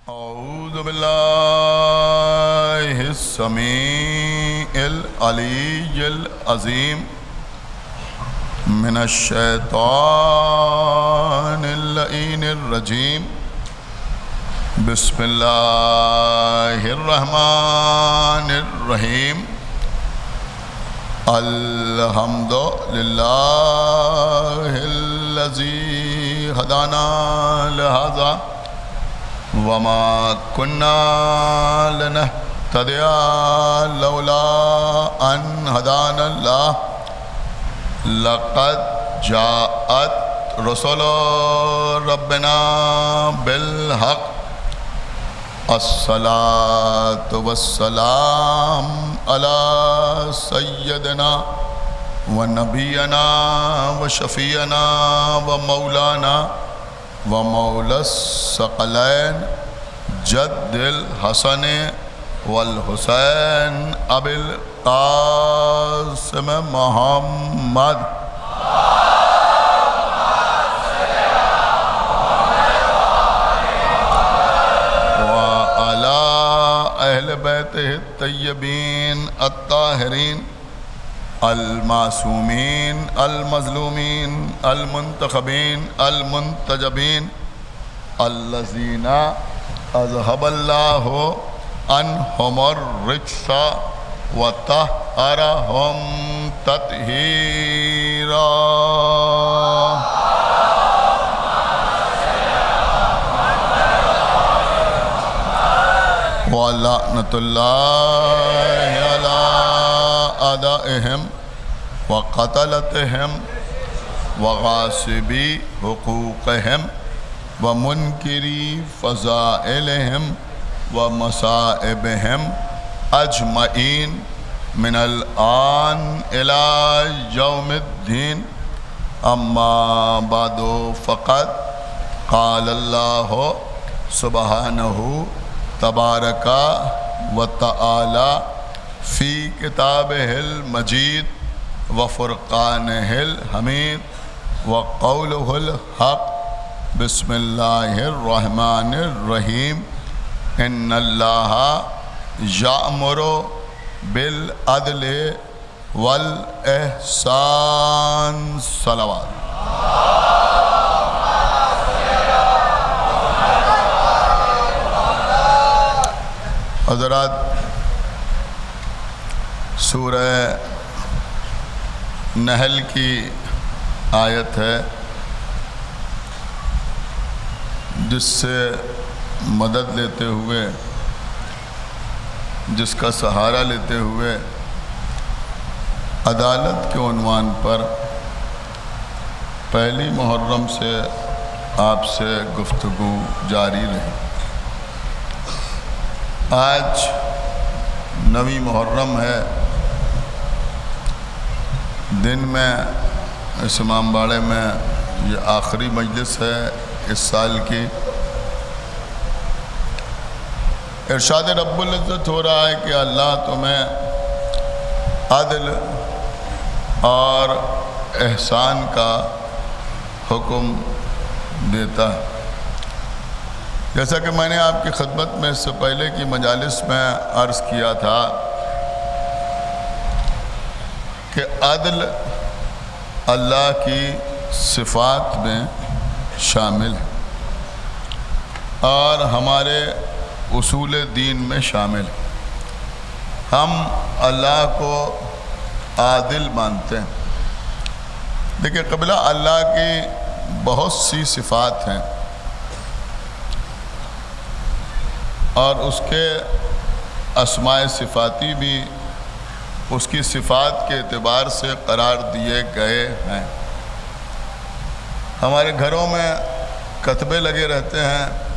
औज़ु बिल्लाहि समीइल अलीय्यिल अज़ीम मिनश्शैतानिर लईनिर रजीम बिस्मिल्लाहिर रहमानिर रहीम अल्हम्दुलिल्लाहिल्लज़ी हदाना लिहाज़ा वमा कुन्ना लिनहतदिया लौला अन हदानल्लाह लक़द जाअत रुसुलु रब्बिना बिल हक़ अस्सलातु वस्सलाम अला सय्यदना व नबियना व शफ़ीअना व मौलाना व मौलस्सक़लैन जद्दिल हसन वल हुसैन अबिल क़ासिम मुहम्मद व अला अहल बैतिहि तय्यबीन अत्ताहिरीन अल-मासूमीन अल-मज़लूमीन अल-मुंतख़बीन अल-मुंतजबीन अल्लज़ीना अज़हबल्लाहु अन्हुमुर रिज्सा व तहहरहुम तत्हीरा। व लअनतुल्लाहि अला अदाइहिम व क़तलतिहिम व गासिबी हुकूक़िहिम व मुनकिरी फ़ज़ाइलिहिम व मसाइबिहिम अजमईन मिनल आन इला यौमिद्दीन। अम्मा बादो फ़क़द क़ालल्लाहु सुब्हानहु तबारका व तआला फ़ी किताबिहिल मजीद व फ़ुरक़ानिहिल हमीद व क़ौलुहुल हक़ बिस्मिल्लाहिर रहमानिर रहीम इन्नल्लाहा यामुरु बिल अदलि वल इहसान। सलावत। हज़रात, सूरह नहल की आयत है जिससे मदद लेते हुए, जिसका सहारा लेते हुए अदालत के उन्वान पर पहली मुहर्रम से आपसे गुफ्तगू जारी रही। आज नवी मुहर्रम है। दिन में इस इमामबाड़े में ये आखिरी मजलिस है इस साल की। इरशाद रब्बुल इज़्ज़त हो रहा है कि अल्लाह तुम्हें अदल और एहसान का हुक्म देता है। जैसा कि मैंने आपकी खिदमत में इससे पहले की मजालिस में अर्ज़ किया था कि अदल अल्लाह की सिफ़ात में शामिल है और हमारे उसूल दीन में शामिल है। हम अल्लाह को आदिल मानते हैं। देखिए, क़िबला अल्लाह की बहुत सी सिफ़ात हैं और उसके अस्माए सिफ़ाती भी उसकी सिफ़ात के एतबार से करार दिए गए हैं। हमारे घरों में कतबे लगे रहते हैं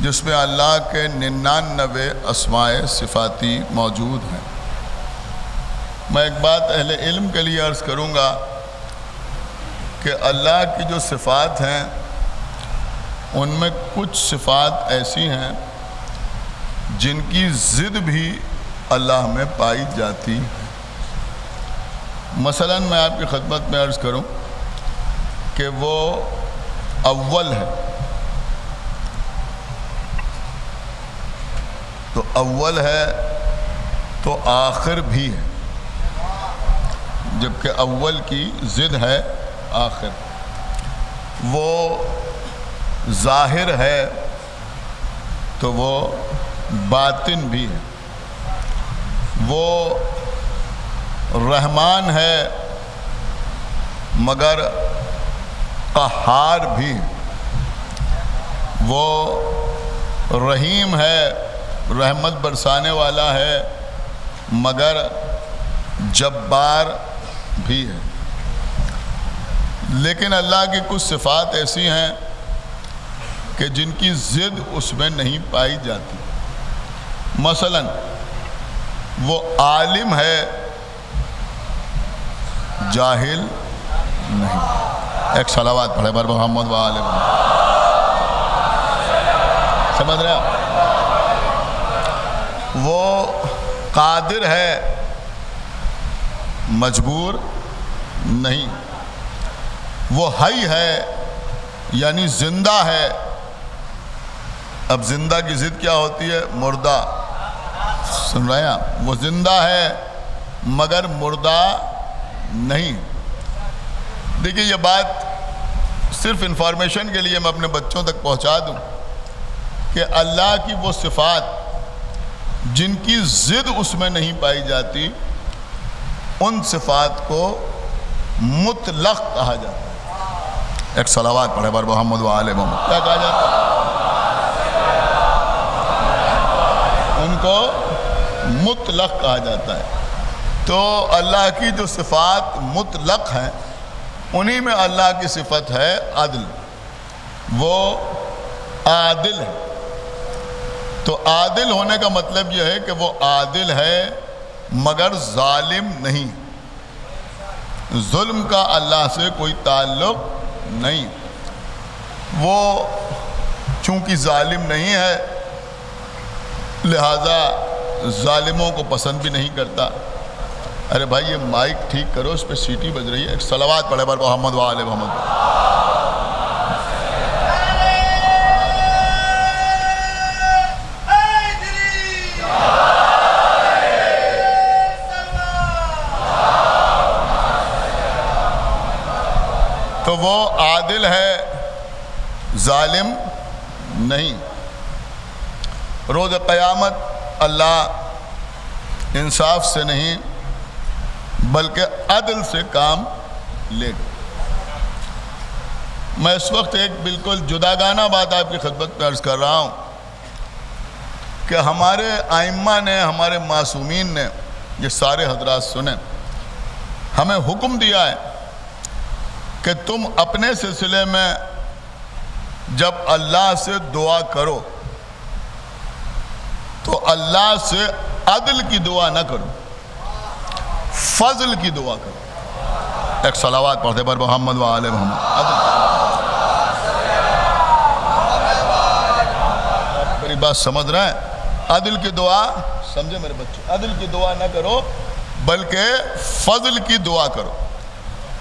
जिसमें अल्लाह के 99 अस्माए सिफ़ाती मौजूद हैं। मैं एक बात अहले इल्म के लिए अर्ज़ करूँगा कि अल्लाह की जो सिफ़ात हैं उनमें कुछ सिफ़ात ऐसी हैं जिनकी ज़िद भी अल्लाह में पाई जाती है। मसलन मैं आपकी खिदमत में अर्ज़ करूं कि वो अव्वल है, तो अव्वल है तो आखिर भी है, जबकि अव्वल की ज़िद है आखिर। वो ज़ाहिर है तो वो बातिन भी है। वो रहमान है मगर क़हार भी है। वो रहीम है, रहमत बरसाने वाला है मगर जब्बार भी है। लेकिन अल्लाह की कुछ सिफ़ात ऐसी हैं कि जिनकी ज़िद उसमें नहीं पाई जाती। मसलन वो आलिम है, जाहिल नहीं। एक सलावत पढ़े बर मोहम्मद व आले मोहम्मद। समझ रहे हो? वो कादिर है, मजबूर नहीं। वो हई है यानी जिंदा है। अब जिंदा की जिद क्या होती है? मुर्दा। सुन रहे हैं आप? वो जिंदा है मगर मुर्दा नहीं। देखिए, ये बात सिर्फ इंफॉर्मेशन के लिए मैं अपने बच्चों तक पहुंचा दूं कि अल्लाह की वो सिफ़ात जिनकी ज़िद उसमें नहीं पाई जाती, उन सिफ़ात को मुतलक़ कहा जाता है। एक सलावत पढ़े बर मोहम्मद व आले मोहम्मद। क्या कहा जाता है? उनको मुतलक़ कहा जाता है। तो अल्लाह की जो सिफ़ात मुतलक़ हैं, उन्हीं में अल्लाह की सिफ़त है अदल। वो आदिल है। तो आदिल होने का मतलब यह है कि वो आदिल है मगर जालिम नहीं। जुल्म का अल्लाह से कोई ताल्लुक़ नहीं। वो चूँकि जालिम नहीं है, लिहाजा जालिमों को पसंद भी नहीं करता। अरे भाई, ये माइक ठीक करो, इस पर सीटी बज रही है। एक सलावत पढ़े बर मोहम्मद व आले मोहम्मद। तो वो आदिल है, जालिम नहीं। रोज़ क़यामत अल्लाह इंसाफ से नहीं बल्कि अदल से काम लेगा। मैं इस वक्त एक बिल्कुल जुदागाना बात आपकी खिदमत में अर्ज़ कर रहा हूँ कि हमारे आइम्मा ने, हमारे मासूमीन ने, ये सारे हजरात सुने, हमें हुक्म दिया है कि तुम अपने सिलसिले में जब अल्लाह से दुआ करो तो अल्लाह से अदल की दुआ ना करो, फजल की दुआ करो। एक सलावत पढ़ते पर मोहम्मद व आले मोहम्मद। मेरी बात समझ रहे हैं? अदल की दुआ, समझे मेरे बच्चे? अदल की दुआ ना करो बल्कि फजल की दुआ करो।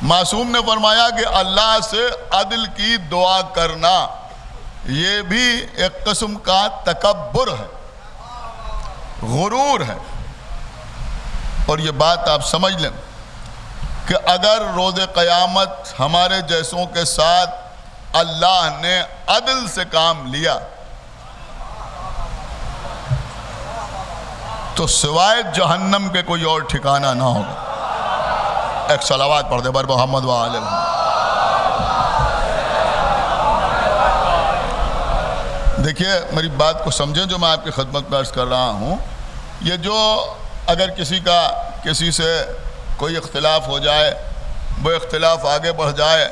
मासूम ने फरमाया कि अल्लाह से अदल की दुआ करना ये भी एक किस्म का तकब्बुर है, गुरूर है। और ये बात आप समझ लें कि अगर रोज़े क़यामत हमारे जैसों के साथ अल्लाह ने अदल से काम लिया तो सिवाय जहन्नम के कोई और ठिकाना ना होगा। एक सलावत पढ़ दे बर मोहम्मद व आले मोहम्मद। देखिए, मेरी बात को समझें जो मैं आपकी खिदमत में अर्ज़ कर रहा हूँ। ये जो अगर किसी से कोई इख्तिलाफ हो जाए, वो इख्तिलाफ आगे बढ़ जाए,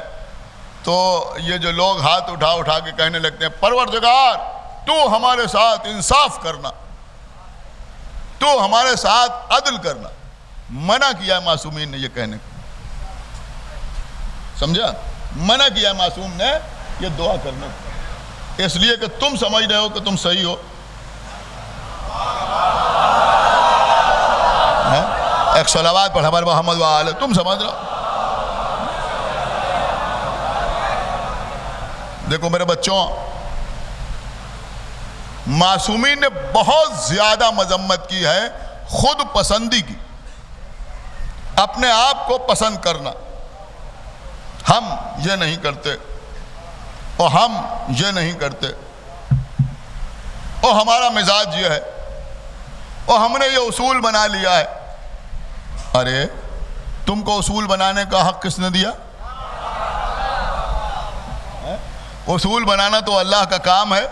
तो ये जो लोग हाथ उठा उठा के कहने लगते हैं, परवरदिगार तू हमारे साथ इंसाफ करना, तू हमारे साथ अदल करना। मना किया मासूमीन ने ये कहने को, समझा? मना किया मासूम ने ये दुआ करने को, इसलिए कि तुम समझ रहे हो कि तुम सही हो। एक सलावत पढ़ हमारे मोहम्मद वाले, तुम समझ रहे हो। देखो मेरे बच्चों, मासूमीन ने बहुत ज्यादा मजम्मत की है खुद पसंदी की, अपने आप को पसंद करना। हम ये नहीं करते और हम ये नहीं करते और हमारा मिजाज ये है और हमने ये उसूल बना लिया है। अरे तुमको उसूल बनाने का हक किसने दिया? उसूल बनाना तो अल्लाह का काम है,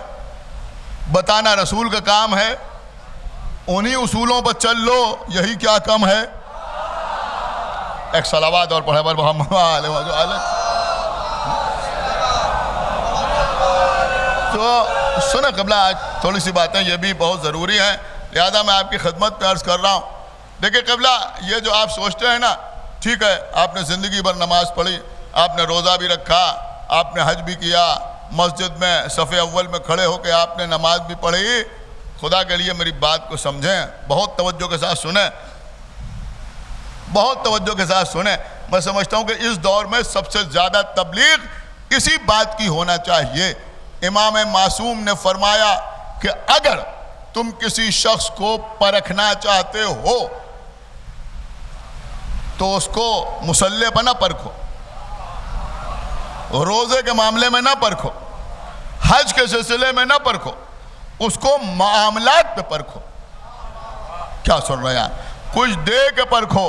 बताना रसूल का काम है। उन्हीं उसूलों पर चल लो, यही क्या कम है? एक सलावात और पढ़े पर तो सुना कबला, आज थोड़ी सी बातें ये भी बहुत ज़रूरी हैं, लिहाजा मैं आपकी खिदमत में अर्ज़ कर रहा हूँ। देखिए कबला, ये जो आप सोचते हैं ना, ठीक है, आपने ज़िंदगी भर नमाज पढ़ी, आपने रोज़ा भी रखा, आपने हज भी किया, मस्जिद में सफ़े अव्वल में खड़े होकर आपने नमाज भी पढ़ी। खुदा के लिए मेरी बात को समझें, बहुत तवज्जो के साथ सुने, बहुत तवज्जो के साथ सुने। मैं समझता हूँ कि इस दौर में सबसे ज़्यादा तबलीग इसी बात की होना चाहिए। इमाम मासूम ने फरमाया कि अगर तुम किसी शख्स को परखना चाहते हो तो उसको मुसल्ले पर ना परखो, रोजे के मामले में ना परखो, हज के सिलसिले में ना परखो, उसको मामलात पे परखो। क्या सुन रहे हैं? कुछ दे के परखो,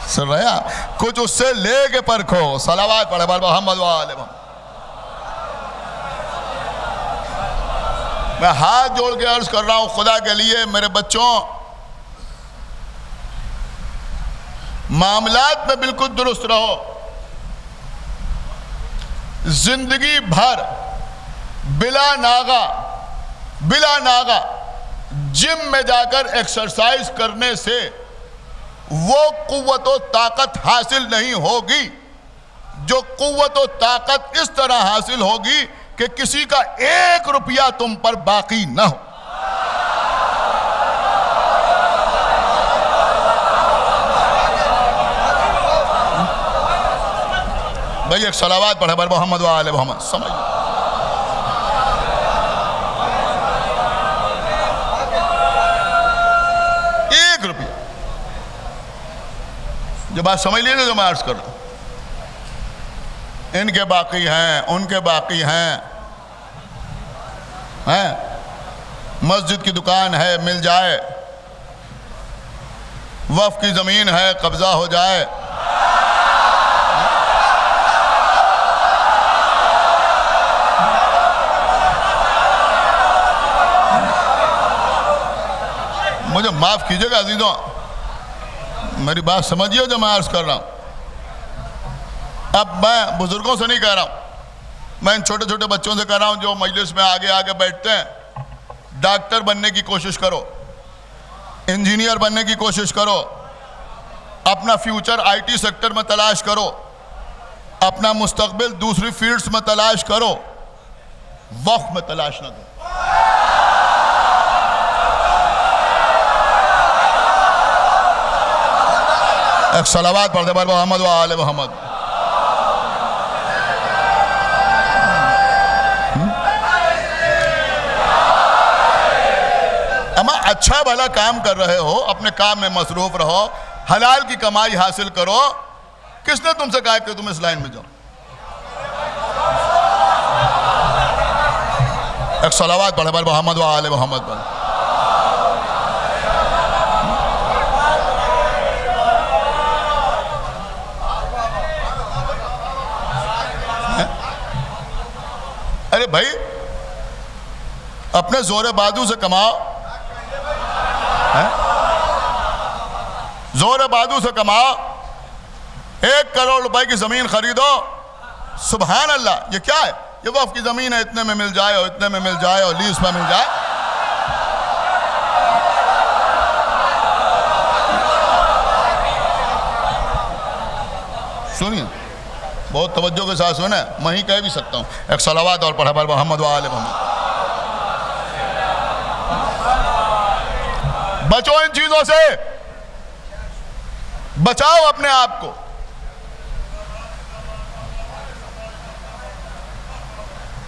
सुन रहे हैं? कुछ उससे ले के परखो। सलावात पढ़े मोहम्मद वाले मोहम्मद। मैं हाथ जोड़ के अर्ज कर रहा हूं खुदा के लिए, मेरे बच्चों, मामलात में बिल्कुल दुरुस्त रहो। जिंदगी भर बिला नागा जिम में जाकर एक्सरसाइज करने से वो कुव्वत और ताकत हासिल नहीं होगी जो कुव्वत और ताकत इस तरह हासिल होगी कि किसी का 1 रुपया तुम पर बाकी न हो। भाई एक सलावात पढ़े बर मोहम्मद वाले मोहम्मद। समझ 1 रुपया, जो बात समझ लीजिए जो मैं अर्ज कर रहा हूं। इनके बाकी हैं, उनके बाकी हैं, मस्जिद की दुकान है मिल जाए, वक्फ की जमीन है कब्जा हो जाए, मुझे माफ कीजिएगा अजीजों, मेरी बात समझिए जो मैं अर्ज कर रहा हूं। अब मैं बुजुर्गों से नहीं कह रहा हूं, मैं इन छोटे छोटे बच्चों से कह रहा हूं जो मजलिस में आगे आगे बैठते हैं। डॉक्टर बनने की कोशिश करो, इंजीनियर बनने की कोशिश करो, अपना फ्यूचर आईटी सेक्टर में तलाश करो, अपना मुस्तकबिल दूसरी फील्ड्स में तलाश करो, वक्फ में तलाश ना दो। एक सलावात पढ़ते बार मोहम्मद व आले मोहम्मद। अमा अच्छा भला काम कर रहे हो, अपने काम में मसरूफ रहो, हलाल की कमाई हासिल करो। किसने तुमसे कहा कि तुम इस लाइन में जाओ? एक सलावात पढ़े बार मोहम्मद व आले मोहम्मद पर। अरे भाई अपने जोरे बाजू से कमाओ, जोरे बाजू से कमाओ। 1 करोड़ रुपए की जमीन खरीदो, सुभान अल्लाह। ये क्या है? ये वक्फ की जमीन है, इतने में मिल जाए और इतने में मिल जाए और लीज में मिल जाए। सुनिए, बहुत तवज्जो के साथ सुने, मैं ही कह भी सकता हूँ। एक सलावात और पढ़ा मोहम्मद व आले मोहम्मद। बचो इन चीजों से, बचाओ अपने आप को।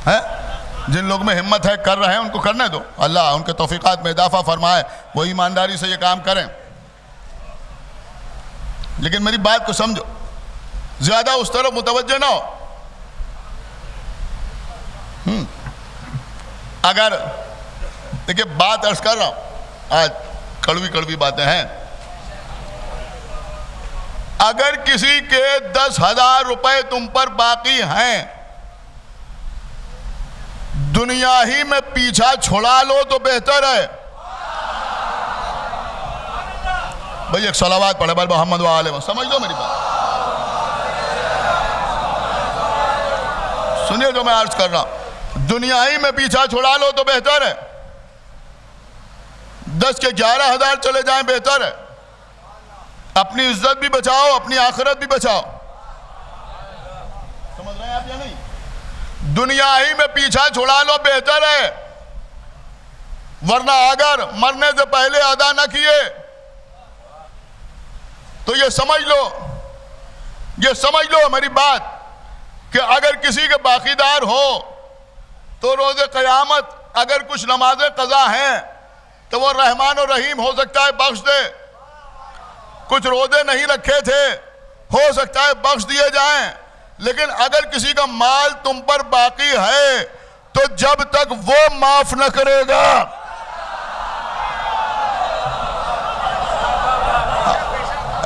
है जिन लोग में हिम्मत है, कर रहे हैं, उनको करने दो। अल्लाह उनके तौफीकात में इजाफा फरमाए, वो ईमानदारी से ये काम करें। लेकिन मेरी बात को समझो, ज्यादा उस तरफ मुतवज्जो ना हो। अगर देखिए, बात अर्ज कर रहा हूं, आज कड़वी कड़वी बातें हैं। अगर किसी के 10,000 रुपए तुम पर बाकी हैं, दुनिया ही में पीछा छुड़ा लो तो बेहतर है। भाई एक सलावात पढ़े बल मोहम्मद व आले, समझ लो मेरी बात, सुनिए जो मैं अर्ज कर रहा हूं। दुनिया ही में पीछा छुड़ा लो तो बेहतर है। 10 के 11,000 चले जाएं बेहतर है। अपनी इज्जत भी बचाओ, अपनी आखिरत भी बचाओ। समझ रहे हैं आप या नहीं? दुनिया ही में पीछा छुड़ा लो बेहतर है, वरना अगर मरने से पहले अदा न किए तो ये समझ लो मेरी बात, कि अगर किसी के बाकीदार हो तो रोज़े क़यामत अगर कुछ नमाजें क़ज़ा हैं तो वो रहमान और रहीम हो सकता है बख्श दे। कुछ रोज़े नहीं रखे थे, हो सकता है बख्श दिए जाएं। लेकिन अगर किसी का माल तुम पर बाकी है तो जब तक वो माफ न करेगा,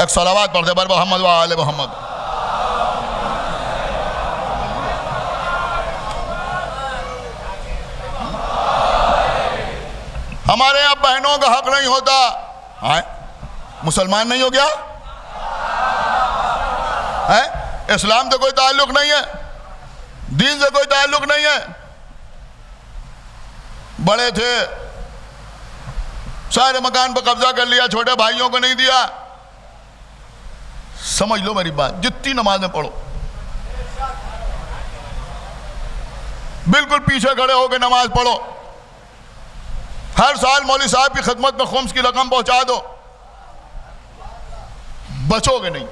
एक सलावात पढ़ दे बर मोहम्मद व आले मोहम्मद। हमारे यहां बहनों का हक नहीं होता। हाँ, मुसलमान नहीं हो गया है? इस्लाम से कोई ताल्लुक नहीं है, दीन से कोई ताल्लुक नहीं है। बड़े थे, सारे मकान पर कब्जा कर लिया, छोटे भाइयों को नहीं दिया। समझ लो मेरी बात, जितनी नमाजें पढ़ो, बिल्कुल पीछे खड़े होकर नमाज पढ़ो। हर साल मौलवी साहब की खिदमत में खुम्स की रकम पहुंचा दो, बचोगे नहीं।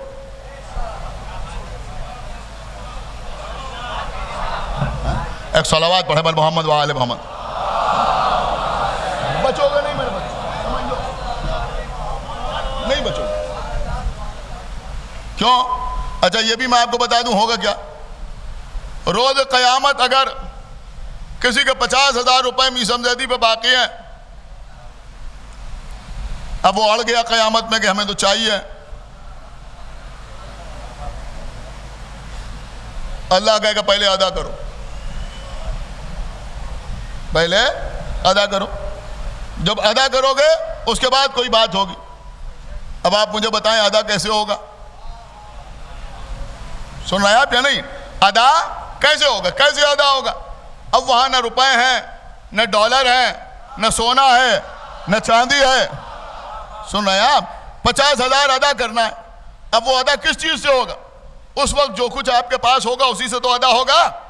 एक सलावात पढ़े बल मोहम्मद व आले मोहम्मद। बचोगे नहीं मेरे बच्चे, समझ लो, नहीं बचोगे। क्यों? अच्छा ये भी मैं आपको बता दूं होगा क्या। रोज क़यामत अगर किसी के 50,000 रुपए मीसम ज़ैदी पे बाकी हैं, अब वो अड़ गया क़यामत में कि हमें तो चाहिए, अल्लाह कहेगा पहले अदा करो, पहले अदा करो। जब अदा करोगे उसके बाद कोई बात होगी। अब आप मुझे बताएं अदा कैसे होगा? सुन रहे हैं आप या नहीं? अदा कैसे होगा? कैसे अदा होगा? अब वहां न रुपए हैं, न डॉलर है, न सोना है, न चांदी है। सुन रहे हैं आप? 50,000 अदा करना है। अब वो अदा किस चीज से होगा? उस वक्त जो कुछ आपके पास होगा उसी से तो अदा होगा।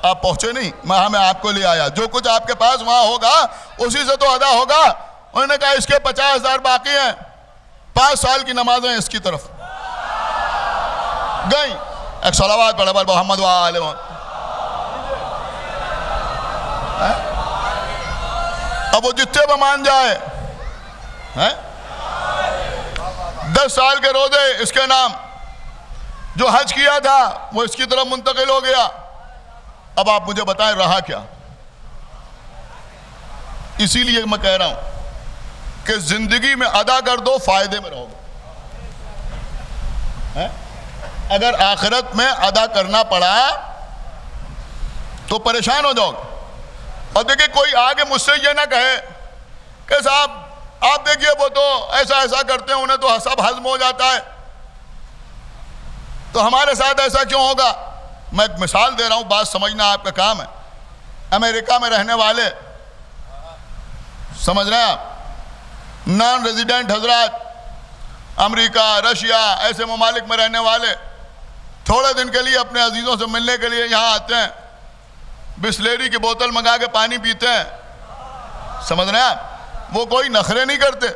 आप पहुंचे नहीं, मैं आपको ले आया। जो कुछ आपके पास वहां होगा उसी से तो अदा होगा। उन्होंने कहा इसके 50,000 बाकी हैं, 5 साल की नमाजें इसकी तरफ गई। एक सलावात पढ़े बल मोहम्मद व आले मोहम्मद। अब वो जितने पर मान जाए हैं, 10 साल के रोजे इसके नाम, जो हज किया था वो इसकी तरफ मुंतकिल हो गया। अब आप मुझे बताएं रहा क्या? इसीलिए मैं कह रहा हूं कि जिंदगी में अदा कर दो, फायदे में रहोगे। अगर आखिरत में अदा करना पड़ा तो परेशान हो जाओगे। और देखिए कोई आगे मुझसे ये ना कहे कि साहब आप देखिए वो तो ऐसा ऐसा करते हैं, उन्हें तो सब हजम हो जाता है, तो हमारे साथ ऐसा क्यों होगा? मैं एक मिसाल दे रहा हूं, बात समझना आपका काम है। अमेरिका में रहने वाले, समझ रहे हैं आप, नॉन रेजिडेंट हजरात, अमेरिका, रशिया ऐसे ममालिक में रहने वाले थोड़े दिन के लिए अपने अजीज़ों से मिलने के लिए यहाँ आते हैं, बिस्लेरी की बोतल मंगा के पानी पीते हैं। समझ रहे हैं आप? वो कोई नखरे नहीं करते,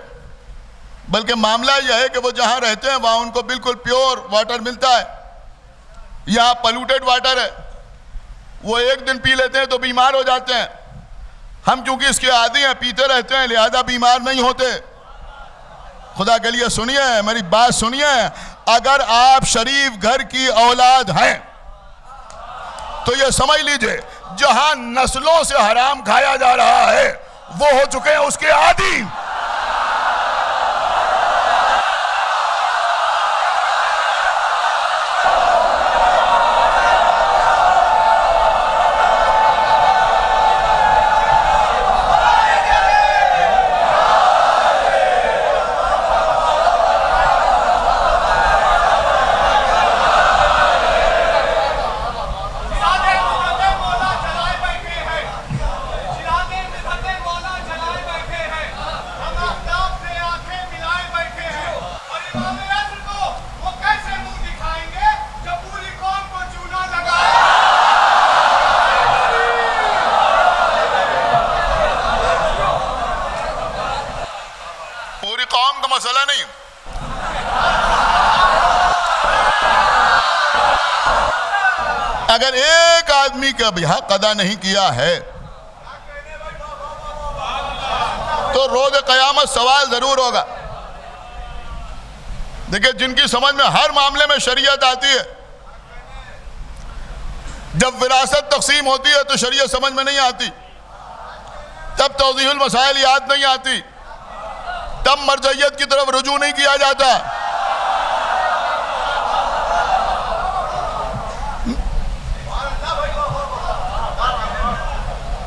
बल्कि मामला यह है कि वो जहाँ रहते हैं वहाँ उनको बिल्कुल प्योर वाटर मिलता है। यहाँ पोल्यूटेड वाटर है, वो एक दिन पी लेते हैं तो बीमार हो जाते हैं। हम क्योंकि इसके आदी हैं, पीते रहते हैं, लिहाजा बीमार नहीं होते। खुदा के लिए सुनिए, मेरी बात सुनिए, अगर आप शरीफ घर की औलाद हैं तो ये समझ लीजिए जहां नस्लों से हराम खाया जा रहा है वो हो चुके हैं उसके आदी। पूरी कौम का मसला नहीं, अगर एक आदमी का भी हक अदा नहीं किया है तो रोज क़यामत सवाल जरूर होगा। देखिए, जिनकी समझ में हर मामले में शरीयत आती है, जब विरासत तकसीम होती है तो शरीयत समझ में नहीं आती, तब तौज़ीहुल मसाइल याद नहीं आती, तब मरजइयत की तरफ रुजू नहीं किया जाता।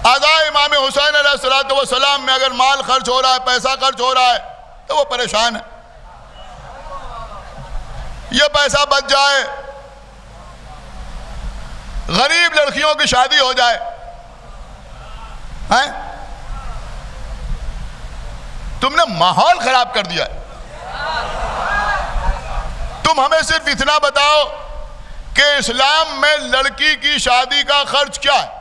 आदा इमाम हुसैन अलैहिस्सलाम में अगर माल खर्च हो रहा है, पैसा खर्च हो रहा है तो वो परेशान है। ये पैसा बच जाए, गरीब लड़कियों की शादी हो जाए, हैं? तुमने माहौल खराब कर दिया है। तुम हमें सिर्फ इतना बताओ कि इस्लाम में लड़की की शादी का खर्च क्या है?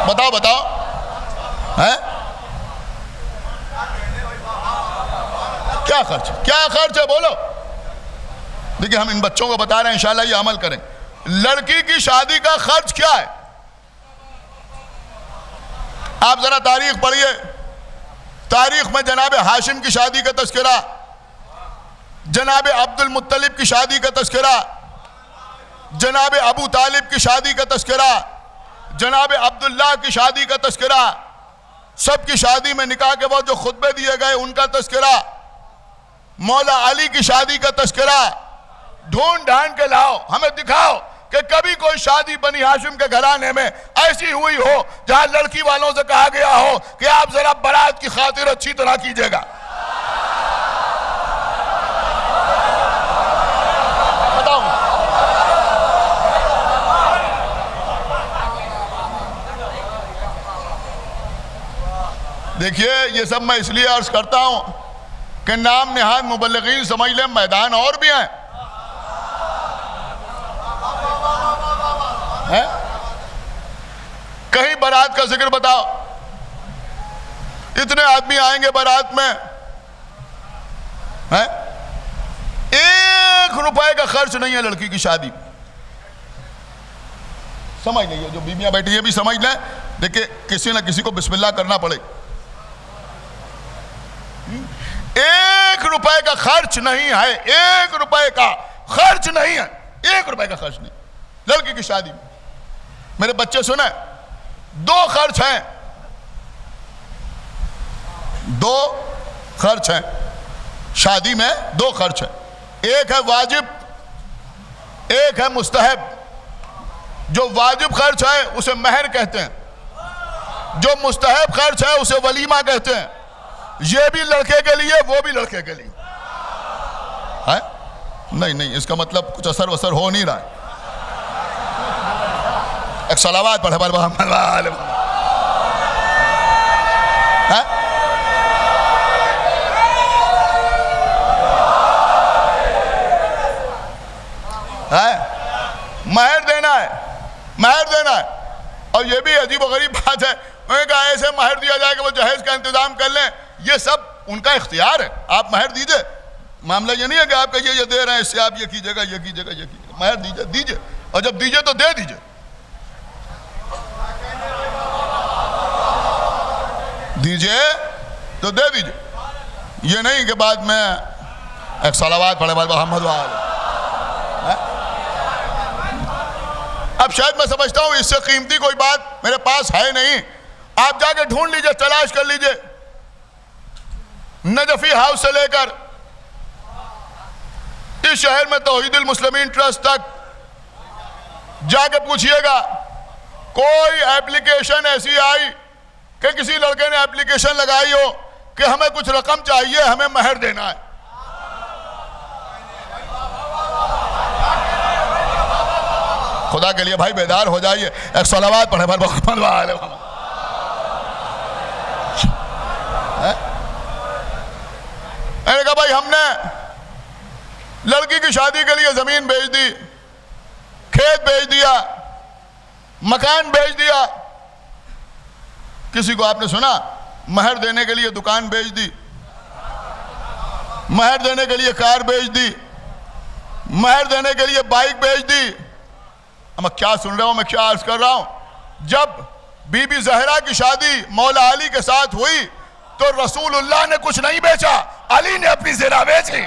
बताओ बताओ, हैं? क्या खर्च है बोलो। देखिए, हम इन बच्चों को बता रहे हैं, इंशाल्लाह ये अमल करें। लड़की की शादी का खर्च क्या है? आप जरा तारीख पढ़िए। तारीख में जनाब हाशिम की शादी का तस्करा, जनाब अब्दुल मुत्तलिब की शादी का तस्करा, जनाब अबू तालिब की शादी का तस्करा, जनाब अब्दुल्लाह की शादी का तस्करा, सबकी शादी में निकाह के बाद जो खुतबे दिए गए उनका तस्करा, मौला अली की शादी का तस्करा। ढूंढ ढांड के लाओ, हमें दिखाओ कि कभी कोई शादी बनी हाशिम के घराने में ऐसी हुई हो जहां लड़की वालों से कहा गया हो कि आप जरा बारात की खातिर अच्छी तरह कीजिएगा। बताओ। देखिए, ये सब मैं इसलिए अर्ज करता हूं कि नाम निहाद मुबल्लिगीन समझ लें, मैदान और भी हैं। कहीं बारात का जिक्र बताओ, इतने आदमी आएंगे बारात में, हैं? 1 रुपए का खर्च नहीं है लड़की की शादी। समझ लीजिए, जो बीबियां बैठी है भी समझ लें। देखिए, किसी ना किसी को बिस्मिल्लाह करना पड़े। 1 रुपए का खर्च नहीं है, 1 रुपए का खर्च नहीं है, 1 रुपए का खर्च नहीं लड़की की शादी में। मेरे बच्चे सुने, 2 खर्च हैं, 2 खर्च हैं शादी में। 2 खर्च हैं, एक है वाजिब, एक है मुस्तहब। जो वाजिब खर्च है उसे महर कहते हैं, जो मुस्तहब खर्च है उसे वलीमा कहते हैं। ये भी लड़के के लिए, वो भी लड़के के लिए है। नहीं, इसका मतलब कुछ असर वसर हो नहीं रहा है। एक सलावात पढ़े महर देना है, महर देना है। और ये भी अजीब गरीब बात है, उन्होंने कहा ऐसे महर दिया जाए कि वो जहेज का इंतजाम कर लें। ये सब उनका इख्तियार है, आप महर दीजिए, मामला ये नहीं है कि आप कहिए ये दे रहे हैं, इससे आप ये कीजिएगा, ये कीजिएगा, ये कीजिएगा। महर दीजिए, दीजिए, और जब दीजिए तो दे दीजिए। दीजिए तो दे दीजिए, ये नहीं कि बाद में एक सलावात पढ़े बाद मोहम्मद वाले। अब शायद मैं समझता हूं इससे कीमती कोई बात मेरे पास है नहीं। आप जाके ढूंढ लीजिए, तलाश कर लीजिए, नजफी हाउस से लेकर इस शहर में तौहीदुल मुस्लिमीन ट्रस्ट तक जाके पूछिएगा, कोई एप्लीकेशन ऐसी आई कि किसी लड़के ने एप्लीकेशन लगाई हो कि हमें कुछ रकम चाहिए, हमें महर देना है। खुदा के लिए भाई बेदार हो जाइए, एक सलावात पढ़े भाई मोहम्मद वाले। मैंने कहा भाई हमने लड़की की शादी के लिए जमीन बेच दी, खेत बेच दिया, मकान बेच दिया। किसी को आपने सुना महर देने के लिए दुकान बेच दी, महर देने के लिए कार बेच दी, महर देने के लिए बाइक बेच दी। अब मैं क्या सुन रहा हूं, मैं क्या अर्ज कर रहा हूं। जब बीबी जहरा की शादी मौला अली के साथ हुई तो रसूलुल्लाह ने कुछ नहीं बेचा, अली ने अपनी ज़िरा बेची।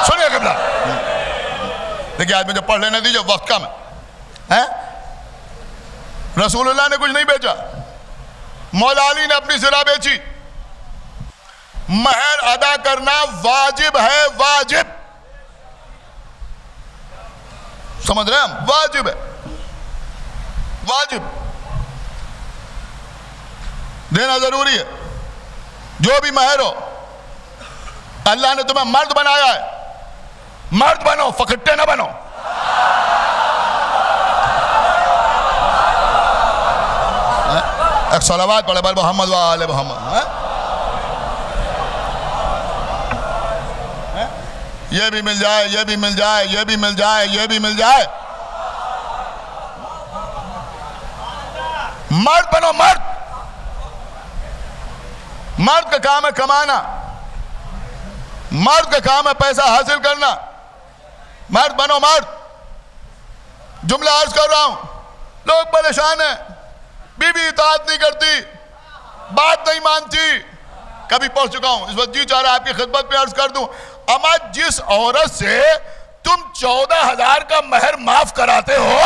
सुनिए कबला, देखिए आज मुझे पढ़ लेने दीजिए, वक्त कम है। रसूलुल्लाह ने कुछ नहीं बेचा, मौला अली ने अपनी ज़िरा बेची। महर अदा करना वाजिब है, वाजिब, समझ रहे हैं हम? वाजिब है, वाजिब देना जरूरी है। जो भी महर हो, अल्लाह ने तुम्हें मर्द बनाया है, मर्द बनो, फकट्टे ना बनो। एक सलावात पढ़े बार मोहम्मद वाले मोहम्मद। ये भी मिल जाए, ये भी मिल जाए, ये भी मिल जाए, ये भी मिल जाए। मर्द बनो, मर्द। मर्द का काम है कमाना, मर्द का काम है पैसा हासिल करना। मर्द बनो, मर्द। जुमला अर्ज कर रहा हूं, लोग परेशान हैं, बीवी इताअत नहीं करती, बात नहीं मानती। कभी पढ़ चुका हूं, इस वक्त जी चाह रहा आपकी खिदमत में अर्ज कर दूं। अमा जिस औरत से तुम 14,000 का महर माफ कराते हो,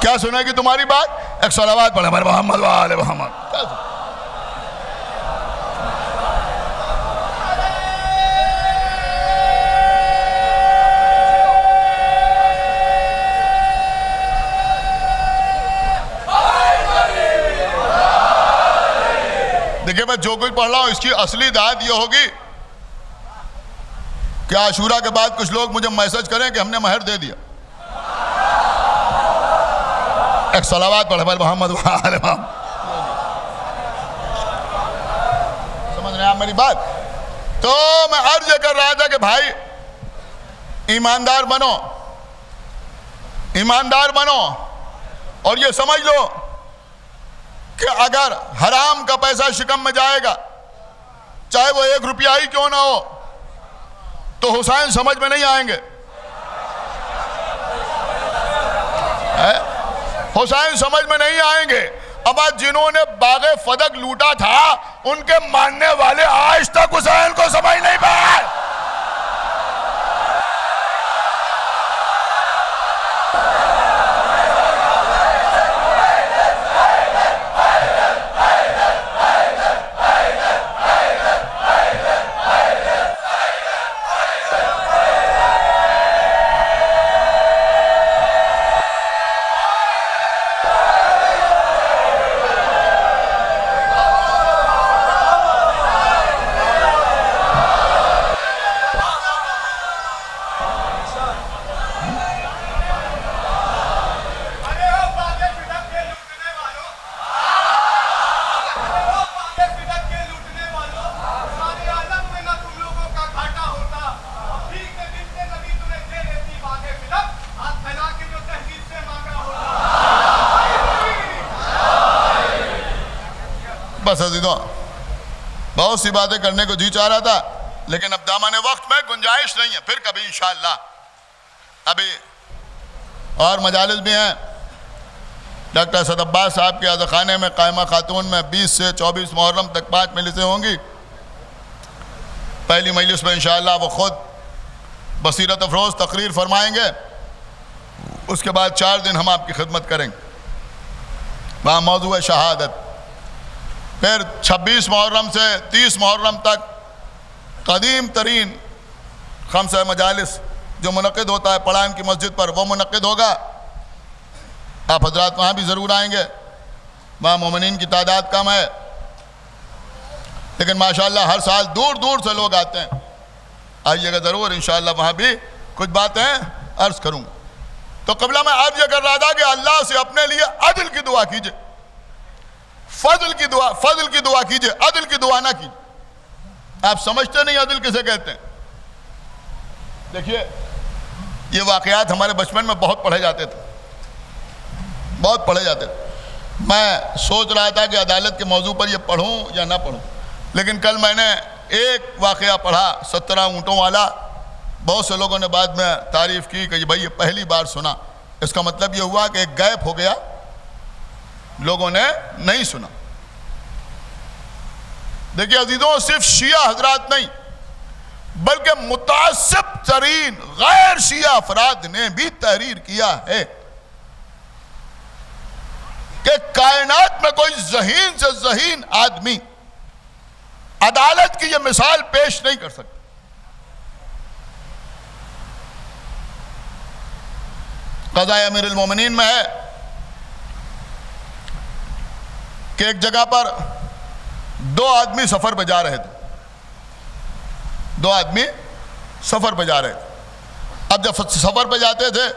क्या सुनेगी तुम्हारी बात? एक सलावात पढ़े हमारे मोहम्मद वाले मोहम्मद। देखिए मैं जो कुछ पढ़ रहा हूं इसकी असली दाद यह होगी कि आशूरा के बाद कुछ लोग मुझे मैसेज करें कि हमने महर दे दिया। एक सलावात पढ़े भाई मोहम्मद वाले मोहम्मद। समझ रहे हैं आप मेरी बात? तो मैं अर्ज कर रहा था कि भाई ईमानदार बनो, ईमानदार बनो, और ये समझ लो कि अगर हराम का पैसा शिकम में जाएगा, चाहे वो 1 रुपया ही क्यों ना हो, तो हुसैन समझ में नहीं आएंगे। हुसैन समझ में नहीं आएंगे। अब आज जिन्होंने बागे फदक लूटा था, उनके मानने वाले आज तक हुसैन को समझ नहीं पाए। बस अजीजों, बहुत सी बातें करने को जी चाह रहा था, लेकिन अब दामन वक्त में गुंजाइश नहीं है। फिर कभी इंशाअल्लाह, अभी और मजालिस भी हैं। डॉक्टर असद अब्बास साहब के अज़खाने में कायमा खातून में 20 से 24 मुहर्रम तक 5 मजलिसें होंगी। पहली मजलिस में इंशाअल्लाह वो ख़ुद बसीरत अफरोज़ तकरीर फरमाएंगे। उसके बाद 4 दिन हम आपकी खिदमत करेंगे। वहाँ मौजू है शहादत। फिर 26 मुहर्रम से 30 मुहर्रम तक कदीम तरीन खम्सा मजालिस जो मुनक़िद होता है पड़ान की मस्जिद पर, वो मुनक़िद होगा। आप हजरात वहाँ भी ज़रूर आएंगे। वहाँ मोमिनीन की तादाद कम है, लेकिन माशाअल्लाह हर साल दूर दूर से लोग आते हैं। आइएगा ज़रूर, इंशाअल्लाह वहाँ भी कुछ बातें अर्ज़ करूँगा। तो क़िबला मैं अर्ज़ कर रहा था कि अल्लाह से अपने लिए अदल की दुआ कीजिए, फजल की दुआ कीजिए, अदल की दुआ ना कीजिए। आप समझते नहीं अदल किसे कहते हैं। देखिए, ये वाक़यात हमारे बचपन में बहुत पढ़े जाते थे, बहुत पढ़े जाते थे। मैं सोच रहा था कि अदालत के मौजू पर ये पढ़ूं या ना पढ़ूं, लेकिन कल मैंने एक वाक़या पढ़ा 17 ऊँटों वाला। बहुत से लोगों ने बाद में तारीफ़ की कि भाई ये पहली बार सुना। इसका मतलब ये हुआ कि एक गैप हो गया, लोगों ने नहीं सुना। देखिए अजीजों, सिर्फ शिया हजरात नहीं, बल्कि मुतासिब तरीन गैर शिया अफराद ने भी तहरीर किया है कि कायनात में कोई ज़हीन से ज़हीन आदमी अदालत की यह मिसाल पेश नहीं कर सकता। क़ज़ाए अमीरुल मोमिनीन में है कि एक जगह पर 2 आदमी सफ़र पर जा रहे थे। 2 आदमी सफ़र पर जा रहे थे। अब जब सफ़र पर जाते थे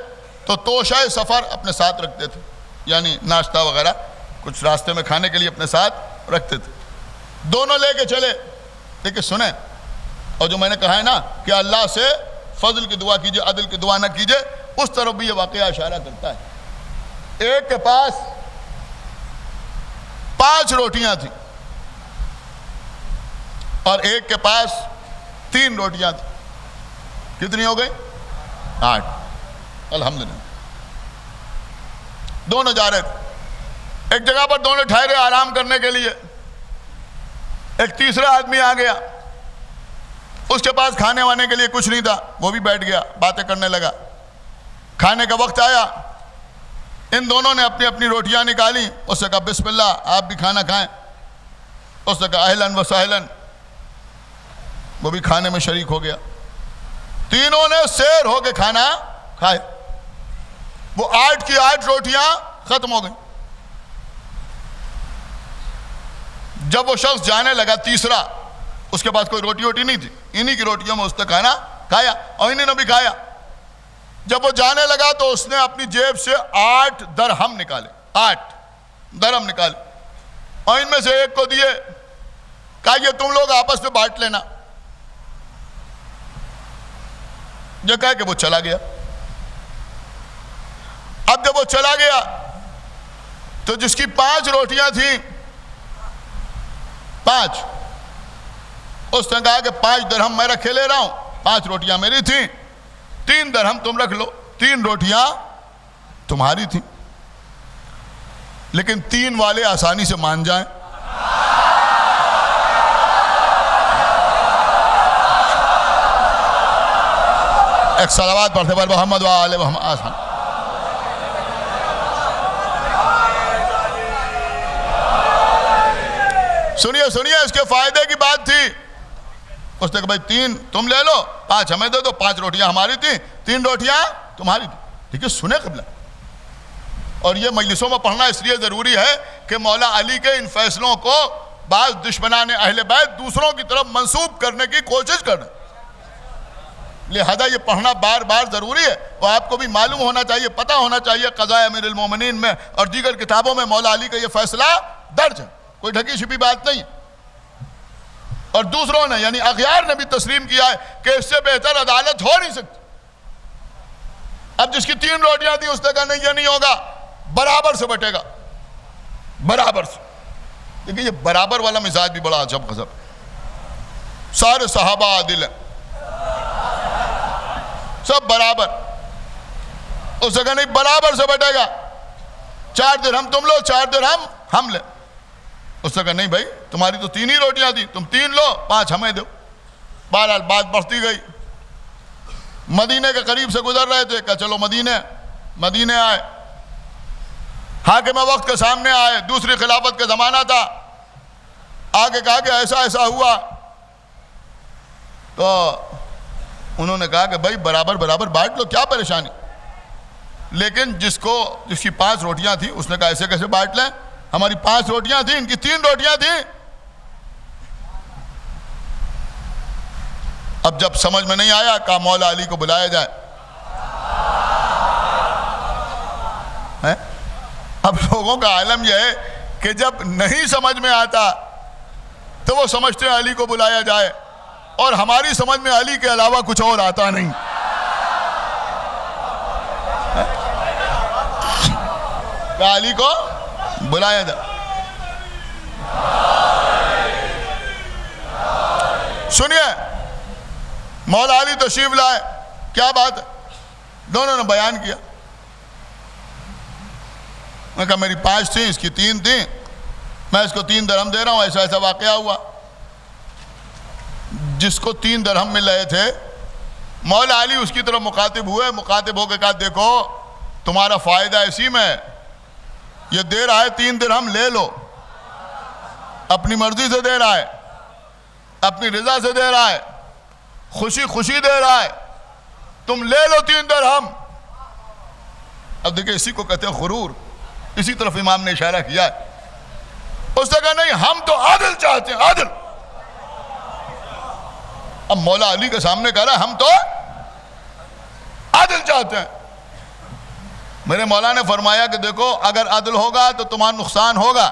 तो तोशाए सफ़र अपने साथ रखते थे, यानी नाश्ता वगैरह कुछ रास्ते में खाने के लिए अपने साथ रखते थे। दोनों लेके चले। देखिए सुने, और जो मैंने कहा है ना कि अल्लाह से फजल की दुआ कीजिए, अदल की दुआ ना कीजिए, उस तरफ भी ये वाक़या इशारा करता है। एक के पास 5 रोटियां थी और एक के पास 3 रोटियां थी। कितनी हो गई? 8। अल्हम्दुलिल्लाह। दोनों जा रहे थे। एक जगह पर दोनों ठहरे आराम करने के लिए। एक तीसरा आदमी आ गया, उसके पास खाने वाने के लिए कुछ नहीं था, वो भी बैठ गया, बातें करने लगा। खाने का वक्त आया, इन दोनों ने अपनी अपनी रोटियां निकाली। उसने कहा बिस्मिल्लाह, आप भी खाना खाएं। उसने कहा अहलन व सहलन, वो भी खाने में शरीक हो गया। तीनों ने शेर होके खाना खाए। वो 8 की 8 रोटियां खत्म हो गई। जब वो शख्स जाने लगा तीसरा, उसके पास कोई रोटी वोटी नहीं थी, इन्हीं की रोटियों में उसने खाना खाया और इन्हीं ने भी खाया। जब वो जाने लगा तो उसने अपनी जेब से 8 दरहम निकाले, 8 दरहम निकाले और इनमें से एक को दिए। कहा ये तुम लोग आपस में बांट लेना। जो कहा कि वो चला गया। अब जब वो चला गया तो जिसकी 5 रोटियां थी, 5, उसने कहा कि 5 दरहम मैं रखे ले रहा हूं, 5 रोटियां मेरी थी, 3 दरहम तुम रख लो, 3 रोटियां तुम्हारी थी। लेकिन 3 वाले आसानी से मान जाएं। एक सलावत पढ़ते पर मोहम्मद व आले मोहम्मद। सुनिए सुनिए, इसके फायदे की बात थी। उसने कहा भाई 3 तुम ले लो, 5 हमें दे दो, 5 रोटियां हमारी थी, 3 रोटियां तुम्हारी थी। ठीक है, सुने क़िबला। और ये मजलिसों में पढ़ना इसलिए ज़रूरी है कि मौला अली के इन फैसलों को बाज़ दुश्मनान अहले बैत दूसरों की तरफ मंसूब करने की कोशिश कर रहे हैं। लिहाजा ये पढ़ना बार बार ज़रूरी है और आपको भी मालूम होना चाहिए, पता होना चाहिए क़ज़ाए अमीरुल मोमिनीन में और दीगर किताबों में मौला अली का ये फैसला दर्ज है, कोई ढकी छिपी बात नहीं। और दूसरों ने यानी अग़यार ने भी तस्लीम किया है कि इससे बेहतर अदालत हो नहीं सकती। अब जिसकी 3 रोटियां थी उसने कहा नहीं, ये नहीं होगा, बराबर से बटेगा, बराबर से। देखिए ये बराबर वाला मिजाज भी बड़ा अजब गजब। सारे सहाबा आदिल हैं, सब बराबर। उस जगह नहीं, बराबर से बटेगा। 4 दिरहम तुम लो, 4 दिरहम हम ले। उस जगह नहीं भाई, तुम्हारी तो 3 ही रोटियां थी, तुम 3 लो, 5 हमें दो। बहरहाल बात बढ़ती गई। मदीने के करीब से गुजर रहे थे, कहा चलो मदीने आए। हाकिम वक्त के सामने आए, दूसरी खिलाफत का जमाना था। आगे कहा कि ऐसा ऐसा हुआ, तो उन्होंने कहा कि भाई बराबर बराबर बांट लो, क्या परेशानी। लेकिन जिसकी 5 रोटियां थी उसने कहा ऐसे कैसे बांट लें, हमारी 5 रोटियां थी, इनकी 3 रोटियां थी। अब जब समझ में नहीं आया, कहा मौला अली को बुलाया जाए। है? अब लोगों का आलम यह है कि जब नहीं समझ में आता तो वो समझते हैं अली को बुलाया जाए, और हमारी समझ में अली के अलावा कुछ और आता नहीं। अली को बुलाया जाए। सुनिए, मौला अली तशरीफ लाए, क्या बात है। दोनों ने बयान किया। मैं कहा मेरी 5 थी, इसकी 3 थी, मैं इसको 3 दिरहम दे रहा हूं, ऐसा ऐसा वाकया हुआ। जिसको 3 दिरहम मिल रहे थे, मौला अली उसकी तरफ मुखातिब हुए। मुखातिब होकर कहा देखो तुम्हारा फायदा इसी में, ये दे रहा है 3 दिरहम ले लो, अपनी मर्जी से दे रहा है, अपनी रजा से दे रहा है, खुशी खुशी दे रहा है, तुम ले लो 3 दिरहम। अब देखिए इसी को कहते हैं गुरूर। इसी तरफ इमाम ने इशारा किया है। उसने कहा नहीं, हम तो आदिल चाहते हैं, आदिल। अब मौला अली के सामने कह रहा है हम तो आदिल चाहते हैं। मेरे मौला ने फरमाया कि देखो अगर आदिल होगा तो तुम्हारा नुकसान होगा।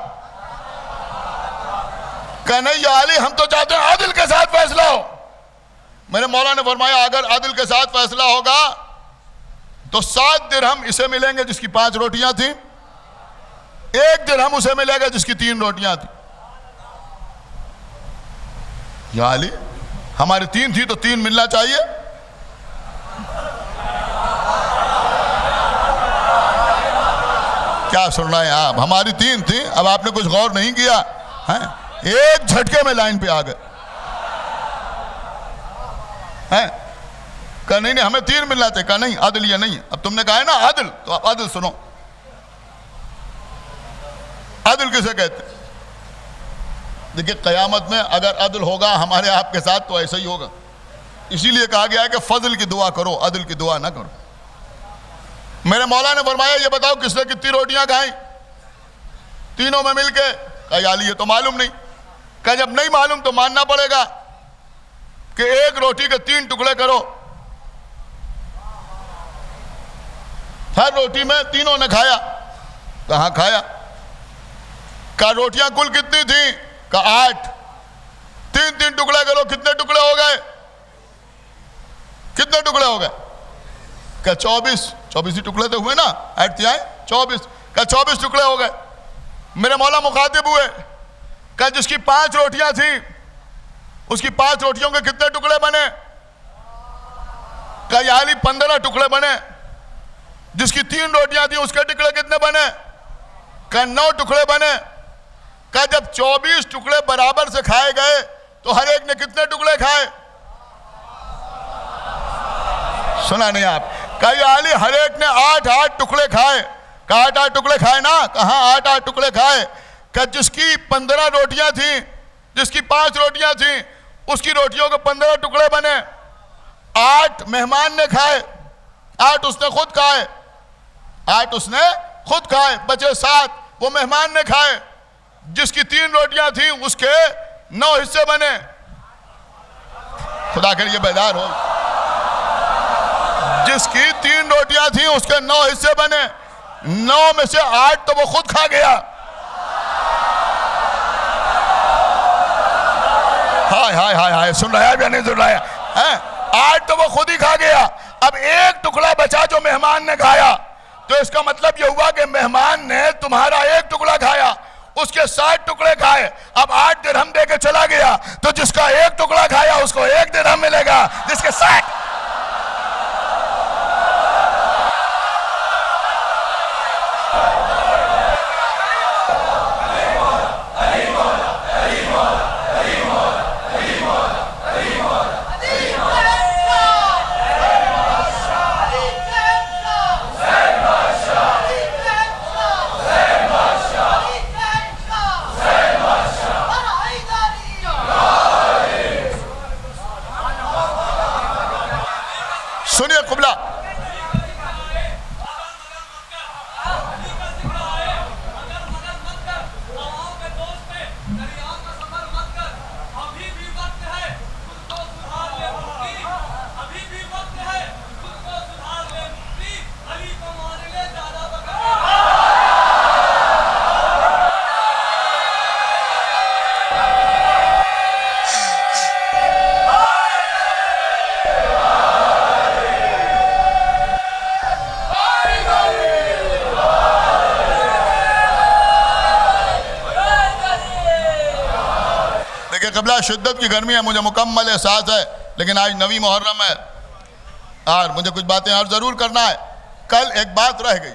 कहा नहीं या अली, हम तो चाहते हैं आदिल के साथ फैसला हो। मेरे मौला ने फरमाया अगर आदिल के साथ फैसला होगा तो 7 दिरहम इसे मिलेंगे जिसकी 5 रोटियां थी, 1 दिरहम उसे मिलेगा जिसकी 3 रोटियां थी। या अली, हमारी 3 थी तो 3 मिलना चाहिए। क्या सुन रहे हैं आप? हमारी 3 थी, अब आपने कुछ गौर नहीं किया है, एक झटके में लाइन पे आ गए हैं। कहा नहीं नहीं, हमें 3 मिलना चाहिए। कहा नहीं, आदिल ये नहीं है। अब तुमने कहा है ना आदिल, तो आप आदिल सुनो। आदिल किसे कहते? देखिए क़यामत में अगर अदल होगा हमारे आपके साथ तो ऐसा ही होगा। इसीलिए कहा गया है कि फजल की दुआ करो, अदल की दुआ ना करो। मेरे मौला ने फरमाया ये बताओ किसने कितनी रोटियां खाई? तीनों में मिलके। कहा या अली ये तो मालूम नहीं। कहा जब नहीं मालूम तो मानना पड़ेगा कि 1 रोटी के 3 टुकड़े करो। हर रोटी में तीनों ने खाया। कहाँ खाया? कहा रोटियां कुल कितनी थी? कहा 8। 3-3 टुकड़े करो, कितने टुकड़े हो गए? कितने टुकड़े हो गए? कहा 24 ही टुकड़े तो हुए ना, 8 थी 24। कहा 24 टुकड़े हो गए। मेरे मौला मुखातिब हुए। कहा जिसकी 5 रोटियां थी उसकी 5 रोटियों के कितने टुकड़े बने? कहा या अली 15 टुकड़े बने। जिसकी 3 रोटियां थी उसके टुकड़े कितने बने? कहा 9 टुकड़े बने। कहा जब 24 टुकड़े बराबर से खाए गए तो हर एक ने कितने टुकड़े खाए? सुना नहीं आप? कहा या अली हर एक ने 8-8 टुकड़े खाए। कहा 8-8 टुकड़े खाए ना? कहा 8-8 टुकड़े खाए। कहा जिसकी 15 रोटियां थी, जिसकी 5 रोटियां थी, उसकी रोटियों के 15 टुकड़े बने। 8 मेहमान ने खाए, 8 उसने खुद खाए, 8 उसने खुद खाए, बचे 7 वो मेहमान ने खाए। जिसकी 3 रोटियां थी उसके 9 हिस्से बने। खुदा कर ये बेदार हो। जिसकी 3 रोटियां थी उसके 9 हिस्से बने। 9 में से 8 तो वो खुद खा गया। हाय हाय हाय हाय, सुन रहा है या नहीं सुन रहा है? 8 तो वो खुद ही खा गया। अब 1 टुकड़ा बचा जो मेहमान ने खाया, तो इसका मतलब ये हुआ कि मेहमान ने तुम्हारा 1 टुकड़ा खाया, उसके 60 टुकड़े खाए, अब 8 दिरहम दे के चला गया, तो जिसका 1 टुकड़ा खाया उसको 1 दिरहम मिलेगा, जिसके 60। सुनिए कुबला, कबला शिद्दत की गर्मी है, मुझे मुकम्मल एहसास है, लेकिन आज नवी मुहर्रम है और मुझे कुछ बातें और ज़रूर करना है। कल एक बात रह गई,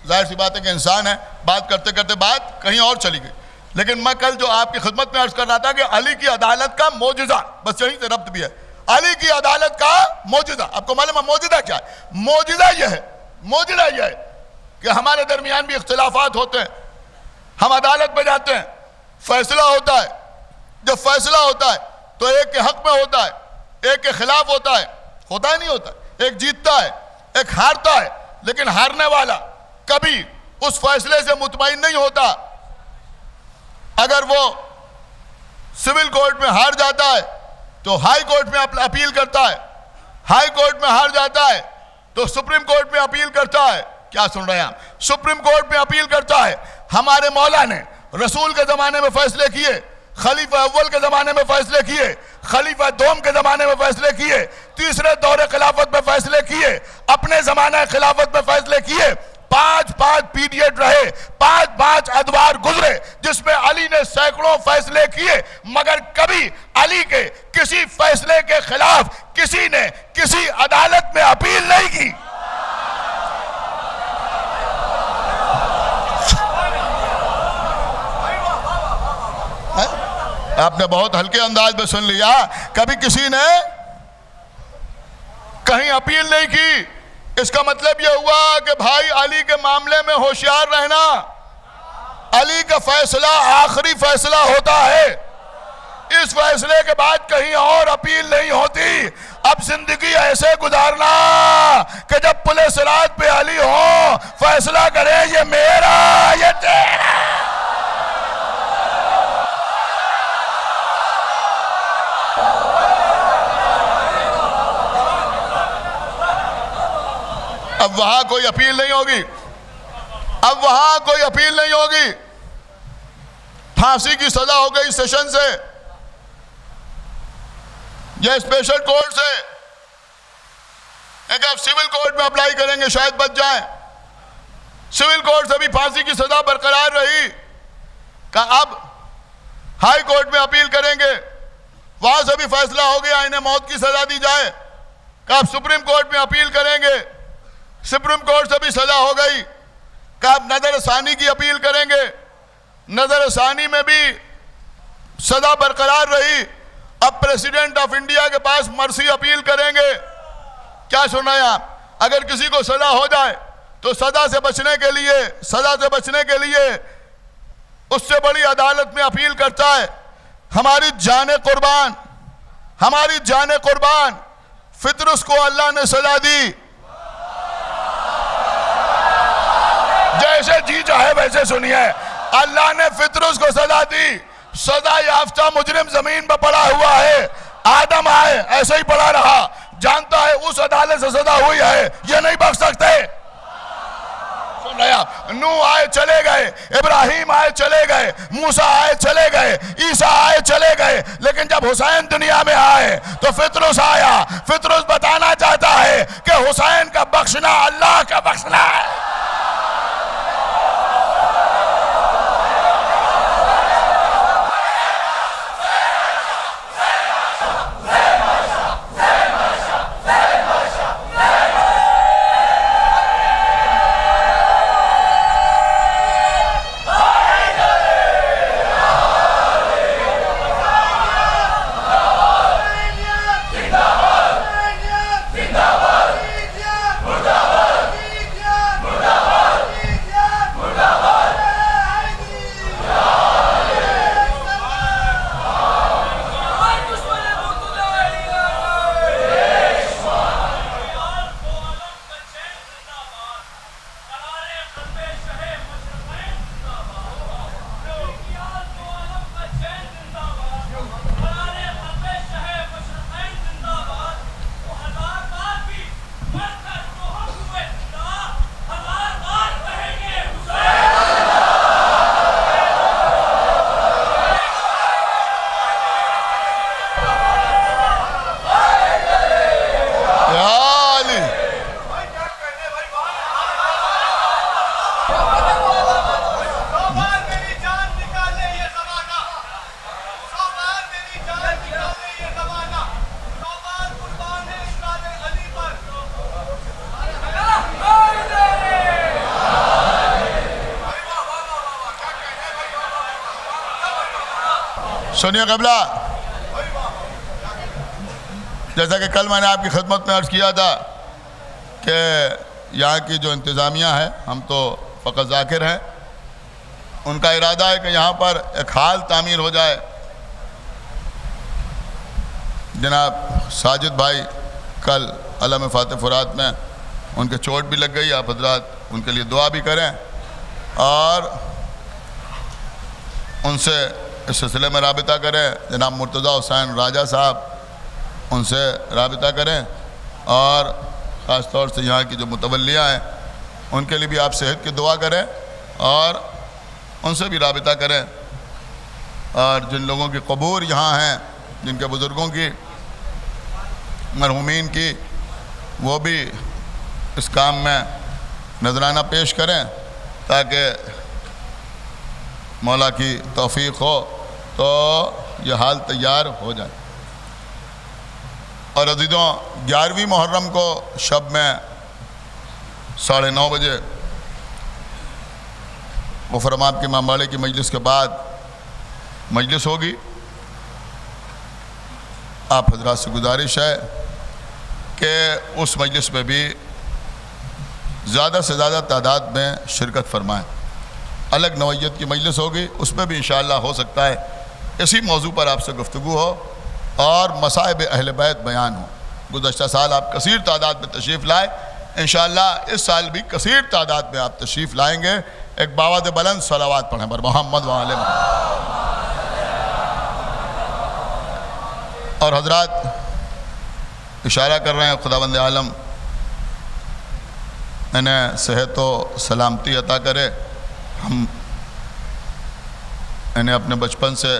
जाहिर सी बात है कि इंसान है, बात करते करते बात कहीं और चली गई, लेकिन मैं कल जो आपकी खिदमत में अर्ज़ कर रहा था कि अली की अदालत का मोजिज़ा, बस यहीं से रब्त भी है, अली की अदालत का मोजिज़ा। आपको मालूम है मोजिज़ा क्या है? मोजिज़ा यह है कि हमारे दरमियान भी इख्तिलाफात होते हैं, हम अदालत में जाते हैं, फैसला होता है, जब फैसला होता है तो एक के हक में होता है, एक के खिलाफ होता है नहीं होता, एक जीतता है एक हारता है, लेकिन हारने वाला कभी उस फैसले से मुतमईन नहीं होता। अगर वो सिविल कोर्ट में हार जाता है तो हाई कोर्ट में अपील करता है, हाई कोर्ट में हार जाता है तो सुप्रीम कोर्ट में अपील करता है। क्या सुन रहे हैं आप? सुप्रीम कोर्ट में अपील करता है। हमारे मौला ने रसूल के जमाने में फैसले किए, खलीफा अव्वल के जमाने में फैसले किए, खलीफा दोम के जमाने में फैसले किए, तीसरे दौरे खिलाफत में फैसले किए, अपने जमाने खिलाफत में फैसले किए, 5-5 पीरियड रहे, 5-5 अदवार गुजरे जिसमें अली ने सैकड़ों फैसले किए, मगर कभी अली के किसी फैसले के खिलाफ किसी ने किसी अदालत में अपील नहीं की। आपने बहुत हल्के अंदाज में सुन लिया, कभी किसी ने कहीं अपील नहीं की। इसका मतलब यह हुआ कि भाई अली के मामले में होशियार रहना, अली का फैसला आखिरी फैसला होता है, इस फैसले के बाद कहीं और अपील नहीं होती। अब जिंदगी ऐसे गुजारना कि जब पुलिस सिरात पे अली हो, फैसला करे ये मेरा ये तेरा। अब वहां कोई अपील नहीं होगी, अब वहां कोई अपील नहीं होगी। फांसी की सजा हो गई सेशन से या स्पेशल कोर्ट से, एक आप सिविल कोर्ट में अप्लाई करेंगे शायद बच जाएं। सिविल कोर्ट से भी फांसी की सजा बरकरार रही, का अब हाई कोर्ट में अपील करेंगे, वहां से भी फैसला हो गया इन्हें मौत की सजा दी जाए, का आप सुप्रीम कोर्ट में अपील करेंगे, सुप्रीम कोर्ट से भी सजा हो गई, का आप नजर सानी की अपील करेंगे, नजर सानी में भी सजा बरकरार रही, अब प्रेसिडेंट ऑफ इंडिया के पास मर्सी अपील करेंगे। क्या सुना है आप? अगर किसी को सजा हो जाए तो सजा से बचने के लिए उससे बड़ी अदालत में अपील करता है। हमारी जाने कुर्बान फितरुस को अल्लाह ने सजा दी, जैसे जी चाहे वैसे सुनिए, अल्लाह ने फितरुस को सजा दी। सजा याफ्ता मुजरिम जमीन पर पड़ा हुआ है, आदम आए ऐसे ही पड़ा रहा, जानता है उस अदालत से सजा हुई है, ये नहीं बख्श सकते। सुन रहे आप? नूह आए चले गए, इब्राहिम आए चले गए, मूसा आए चले गए, ईसा आए चले गए, लेकिन जब हुसैन दुनिया में आए तो फितरुस आया। फितरुस बताना चाहता है कि हुसैन का बख्शना अल्लाह का बख्शना है। सुनिए क़िबला, जैसा कि कल मैंने आपकी खिदमत में अर्ज़ किया था कि यहाँ की जो इंतज़ामिया है, हम तो फ़कत ज़ाकिर हैं, उनका इरादा है कि यहाँ पर एक हाल तामीर हो जाए। जनाब साजिद भाई कल अलम फ़ातिह फ़ुरात में उनके चोट भी लग गई, आप हजरात उनके लिए दुआ भी करें और उनसे इस सिलसिले में राबिता करें। जनाब मुर्तज़ा हुसैन राजा साहब, उनसे राबिता करें और ख़ास तौर से यहाँ की जो मुतवल्लियाँ हैं उनके लिए भी आप सेहत की दुआ करें और उनसे भी राबिता करें। और जिन लोगों की कबूर यहाँ हैं, जिनके बुज़ुर्गों की, मरहूमीन की, वो भी इस काम में नजराना पेश करें ताकि मौला की तौफीक हो तो ये हाल तैयार हो जाए। और अज़ीज़ों, 11वीं मुहर्रम को शब में 9:30 बजे गुफ़रम आपके इमामबाड़े की मजलिस के बाद मजलिस होगी। आप हजरात से गुजारिश है कि उस मजलिस में भी ज़्यादा से ज़्यादा तादाद में शिरकत फरमाएँ। अलग नौइयत की मजलिस होगी, उसमें भी इंशाअल्लाह हो सकता है इसी मौजू पर आपसे गुफ्तगू हो और मसाइब अहले बैत बयान हो। गुज़श्ता साल आप कसीर तादाद में तशरीफ़ लाए, इंशाअल्लाह इस साल भी कसीर तादाद में आप तशरीफ़ लाएँगे। एक बावद बुलंद सलावात पढ़ें बर मोहम्मद व आले मोहम्मद। और हजरात इशारा कर रहे हैं, खुदावंद आलम इन्हें सेहत व सलामती अता करे। हम इन्हें अपने बचपन से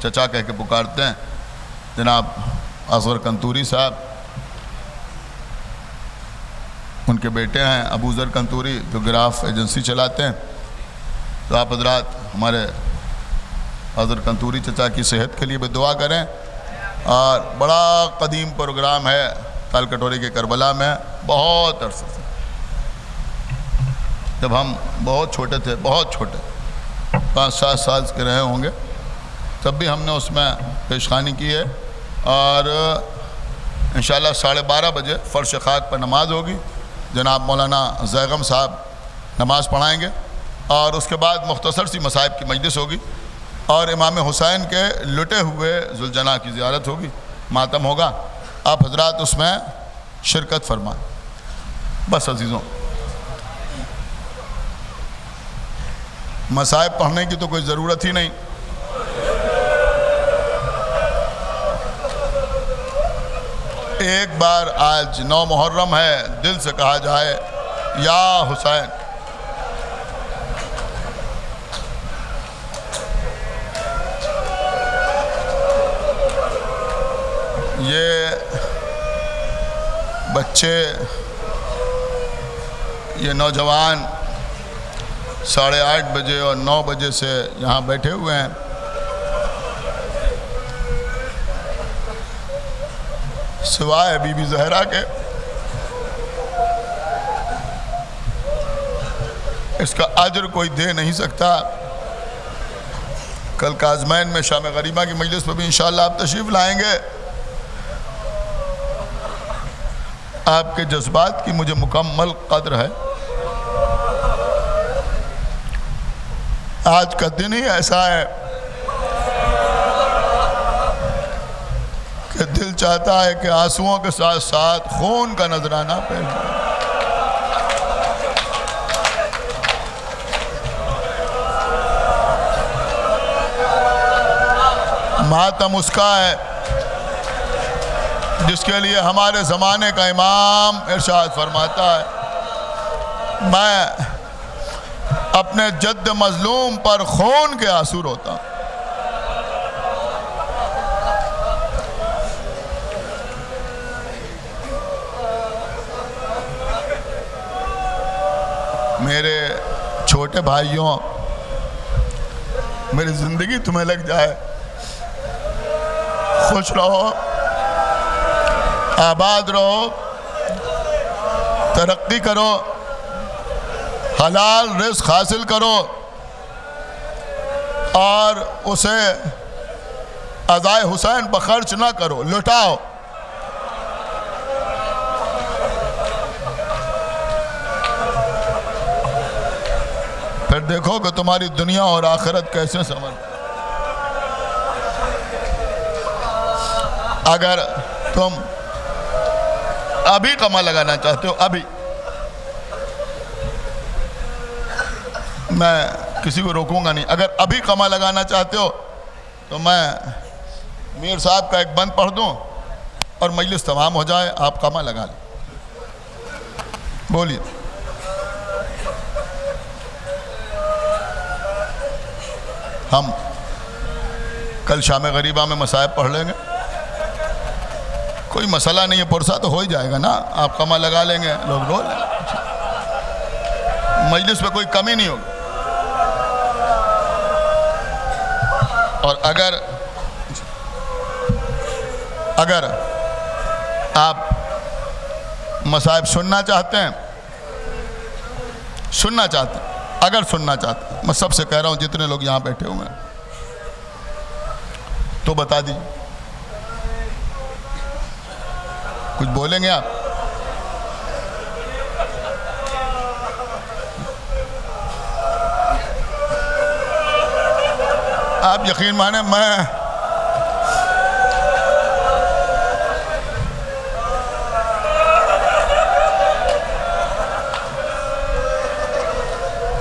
चचा कह के पुकारते हैं। जनाब असगर कंतूरी साहब, उनके बेटे हैं अबूज़र कंतूरी जो गिराफ एजेंसी चलाते हैं। तो आप हजरात हमारे असगर कंतूरी चचा की सेहत के लिए भी दुआ करें। और बड़ा कदीम प्रोग्राम है ताल कटोरी के करबला में, बहुत अरसे से, जब हम बहुत छोटे थे, बहुत छोटे 5-7 साल के रहे होंगे, तब भी हमने उसमें पेशखानी की है। और इंशाअल्लाह 12:30 बजे फ़र्श खाक पर नमाज होगी। जनाब मौलाना ज़ैगम साहब नमाज़ पढ़ाएँगे और उसके बाद मुख्तसर सी मसाइब की मजलिस होगी और इमाम हुसैन के लुटे हुए जुलजना की ज़ियारत होगी, मातम होगा। आप हजरात उसमें शिरकत फरमाएँ। बस अजीज़ों, मसाइब पढ़ने की तो कोई ज़रूरत ही नहीं। एक बार आज 9 मुहर्रम है, दिल से कहा जाए या हुसैन। ये बच्चे, ये नौजवान 8:30 बजे और 9 बजे से यहाँ बैठे हुए हैं। सिवाय बीबी ज़हरा के इसका अजर कोई दे नहीं सकता। कल काज़मैन में शाम गरीबा की मजलिस पर भी इंशाअल्लाह आप तशरीफ़ लाएंगे। आपके जज्बात की मुझे मुकम्मल कद्र है। आज का दिन ही ऐसा है कि दिल चाहता है कि आंसुओं के साथ साथ खून का नजराना पेश हो। मातम उसका है जिसके लिए हमारे ज़माने का इमाम इरशाद फरमाता है, मैं अपने जद्द मजलूम पर खून के आंसू रोता हूं। मेरे छोटे भाइयों, मेरी ज़िंदगी तुम्हें लग जाए, खुश रहो, आबाद रहो, तरक्की करो, हलाल रिज़्क़ हासिल करो और उसे अज़ाए हुसैन पर खर्च ना करो, लुटाओ। फिर देखो कि तुम्हारी दुनिया और आखिरत कैसे समझ। अगर तुम अभी कमा लगाना चाहते हो, अभी, मैं किसी को रोकूंगा नहीं, अगर अभी कमा लगाना चाहते हो तो मैं मीर साहब का एक बंद पढ़ दूं और मजलिस तमाम हो जाए, आप कमा लगा लें। बोलिए। हम कल शाम गरीबा में मसाइब पढ़ लेंगे, कोई मसला नहीं है, पुरसा तो हो ही जाएगा ना। आप कमा लगा लेंगे, लोग रो लेंगे, मजलिस में कोई कमी नहीं होगी। और अगर आप मसाइब सुनना चाहते हैं, अगर सुनना चाहते हैं, मैं सबसे कह रहा हूं जितने लोग यहां बैठे हुए हैं, तो बता दीजिए, कुछ बोलेंगे आप? आप यकीन माने, मैं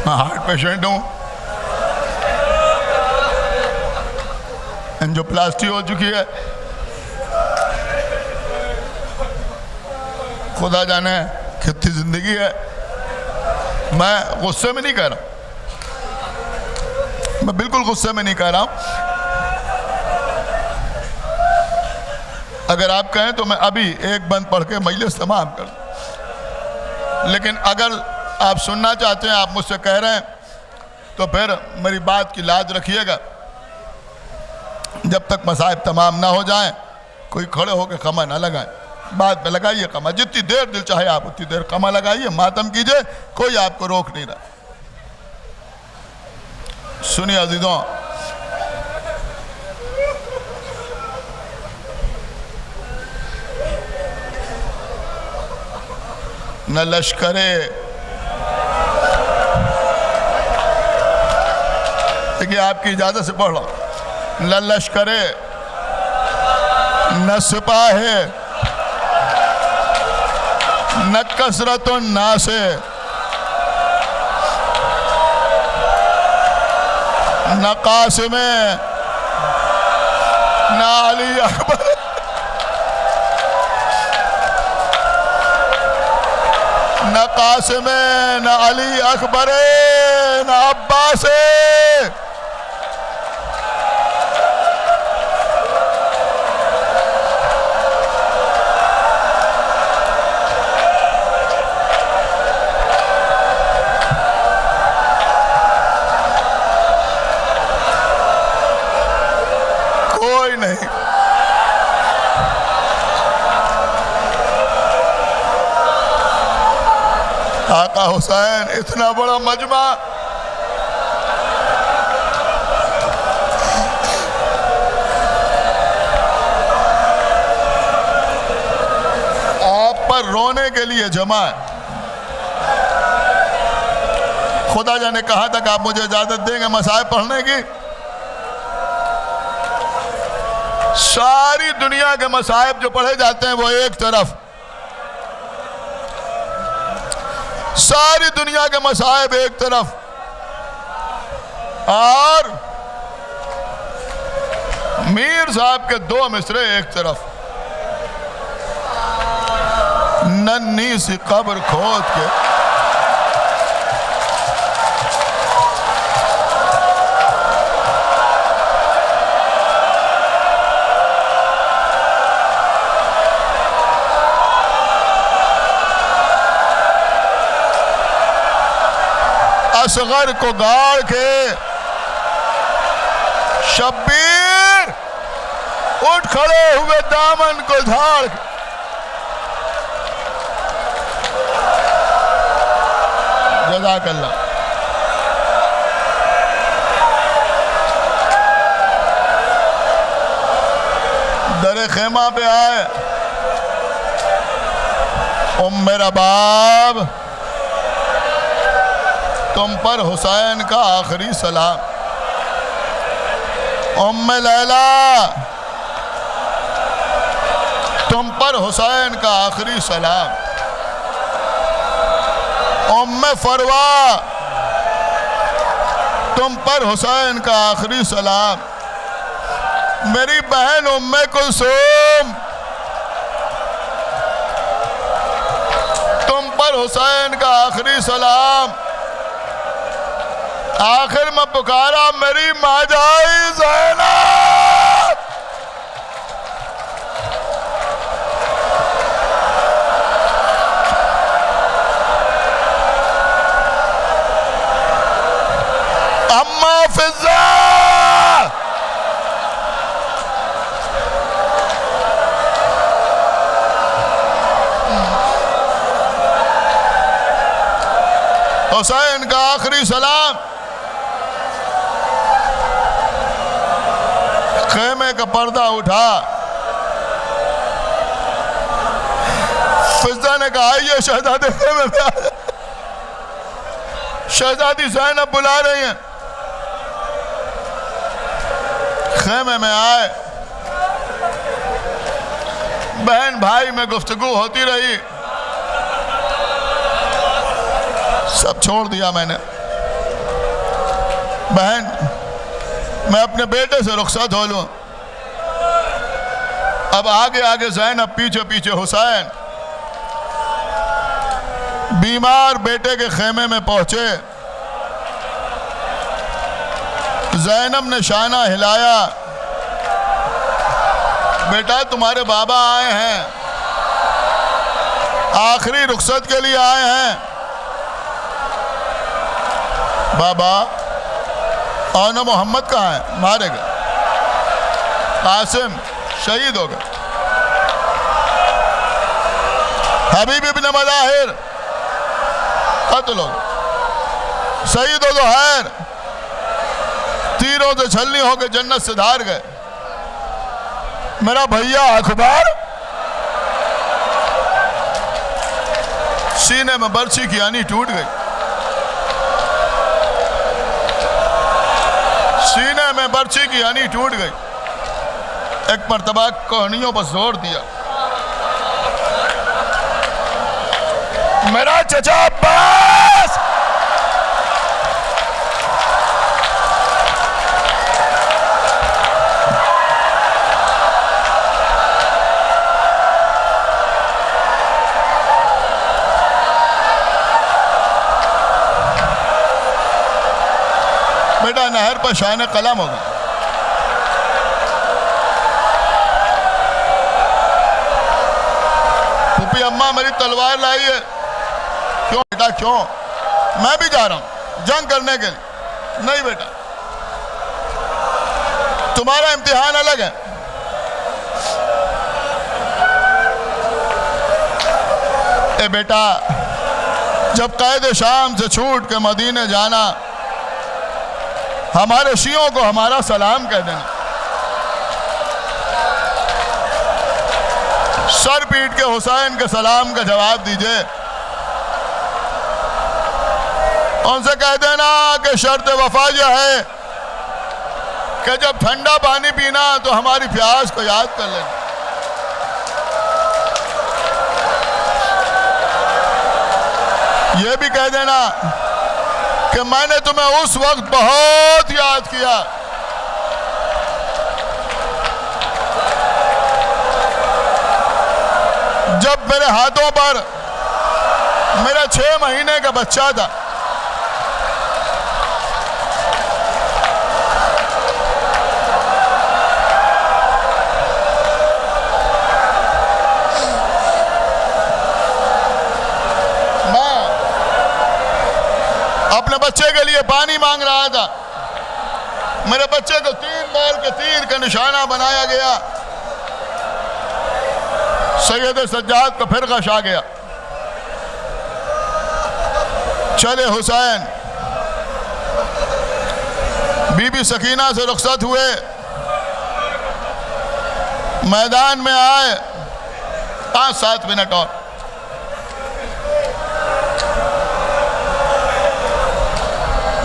हार्ट पेशेंट हूं, एंजियोप्लास्टी हो चुकी है, खुदा जाने कितनी जिंदगी है। मैं गुस्से में नहीं कह रहा, मैं बिल्कुल गुस्से में नहीं कह रहा हूं। अगर आप कहें तो मैं अभी एक बंद पढ़ के मजलिस तमाम कर दूं। लेकिन अगर आप सुनना चाहते हैं, आप मुझसे कह रहे हैं, तो फिर मेरी बात की लाज रखिएगा। जब तक मसाइब तमाम ना हो जाएं, कोई खड़े होकर कमा ना लगाए, बाद में लगाइए कमा, जितनी देर दिल चाहे आप उतनी देर कमा लगाइए, मातम कीजिए, कोई आपको रोक नहीं रहा। सुनिए अजीजों, न लश्करे, देखिए आपकी इजाजत से पढ़ रहा हूं, न लश्करे, न सिपाहे, न कसरत नासे, न कासिमे, न अली अकबर, न कासिमे, न अली अकबर, न अब्बास, कोई नहीं। आका हुसैन इतना बड़ा मजमा, आप पर रोने के लिए जमा है। खुदा जाने कहां तक आप मुझे इजाजत देंगे मसाइब पढ़ने की। सारी दुनिया के मसाइब जो पढ़े जाते हैं वो एक तरफ, सारी दुनिया के मसाइब एक तरफ, और मीर साहब के दो मिसरे एक तरफ। नन्ही सी कब्र खोद के असगर को गाड़ के, शब्बीर उठ खड़े हुए दामन को झाड़ के, जज़ाकल्लाह। खेमा पे आए। मेरा बाब, तुम पर हुसैन का आखिरी सलाम। उम्मे लैला, तुम पर हुसैन का आखिरी सलाम। उम्मे फरवा, तुम पर हुसैन का आखिरी सलाम। मेरी बहन उम्मे कुलसूम, तुम पर हुसैन का आखिरी सलाम। आखिर में पुकारा मेरी माजाई ज़ैनब। अम्मा फिज़ा, हुसैन का आखिरी सलाम। खेमे का पर्दा उठा। फिज़ा ने कहा आइए शहजादे खेमे में आ। शहजादी ज़ैनब बुला रही हैं। खेमे में आए। बहन भाई में गुफ्तगू होती रही। सब छोड़ दिया मैंने। बहन, मैं अपने बेटे से रुखसत हो लूं। अब आगे आगे ज़ैनब, पीछे पीछे हुसैन। बीमार बेटे के खेमे में पहुंचे। ज़ैनब ने शाना हिलाया। बेटा, तुम्हारे बाबा आए हैं, आखिरी रुखसत के लिए आए हैं। बाबा, और न मोहम्मद कहाँ है? मारे गए। कासिम शहीद हो गए। हबीब इब्न मज़ाहिर कत्ल हो गए। सईद ज़ुहैर तीरों से छलनी होकर जन्नत से धार गए। मेरा भैया अखबार सीने में बर्छी की यानी टूट गई। सीने में बर्छी की यानी टूट गई। एक मर्तबा कोहनियों पर जोर दिया। मेरा चचा अब्बास, बेटा नहर पर शान कलम होगा। पुप्पी अम्मा मेरी तलवार लाई है। क्यों बेटा, क्यों? मैं भी जा रहा हूं जंग करने के लिए। नहीं बेटा, तुम्हारा इम्तिहान अलग है। ए बेटा, जब कैद शाम से छूट के मदीने जाना, हमारे शियों को हमारा सलाम कह देना। सर पीट के हुसैन के सलाम का जवाब दीजिए। उनसे कह देना कि शर्त वफा यह है कि जब ठंडा पानी पीना तो हमारी प्यास को याद कर लेना। यह भी कह देना कि मैंने तुम्हें उस वक्त बहुत याद किया जब मेरे हाथों पर मेरा 6 महीने का बच्चा था। अपने बच्चे के लिए पानी मांग रहा था। मेरे बच्चे को 3 बार के तीर का निशाना बनाया गया। सैयद सज्जाद का फिर गश आ गया। चले हुसैन बीबी सकीना से रुखसत हुए। मैदान में आए। 5-7 मिनट और।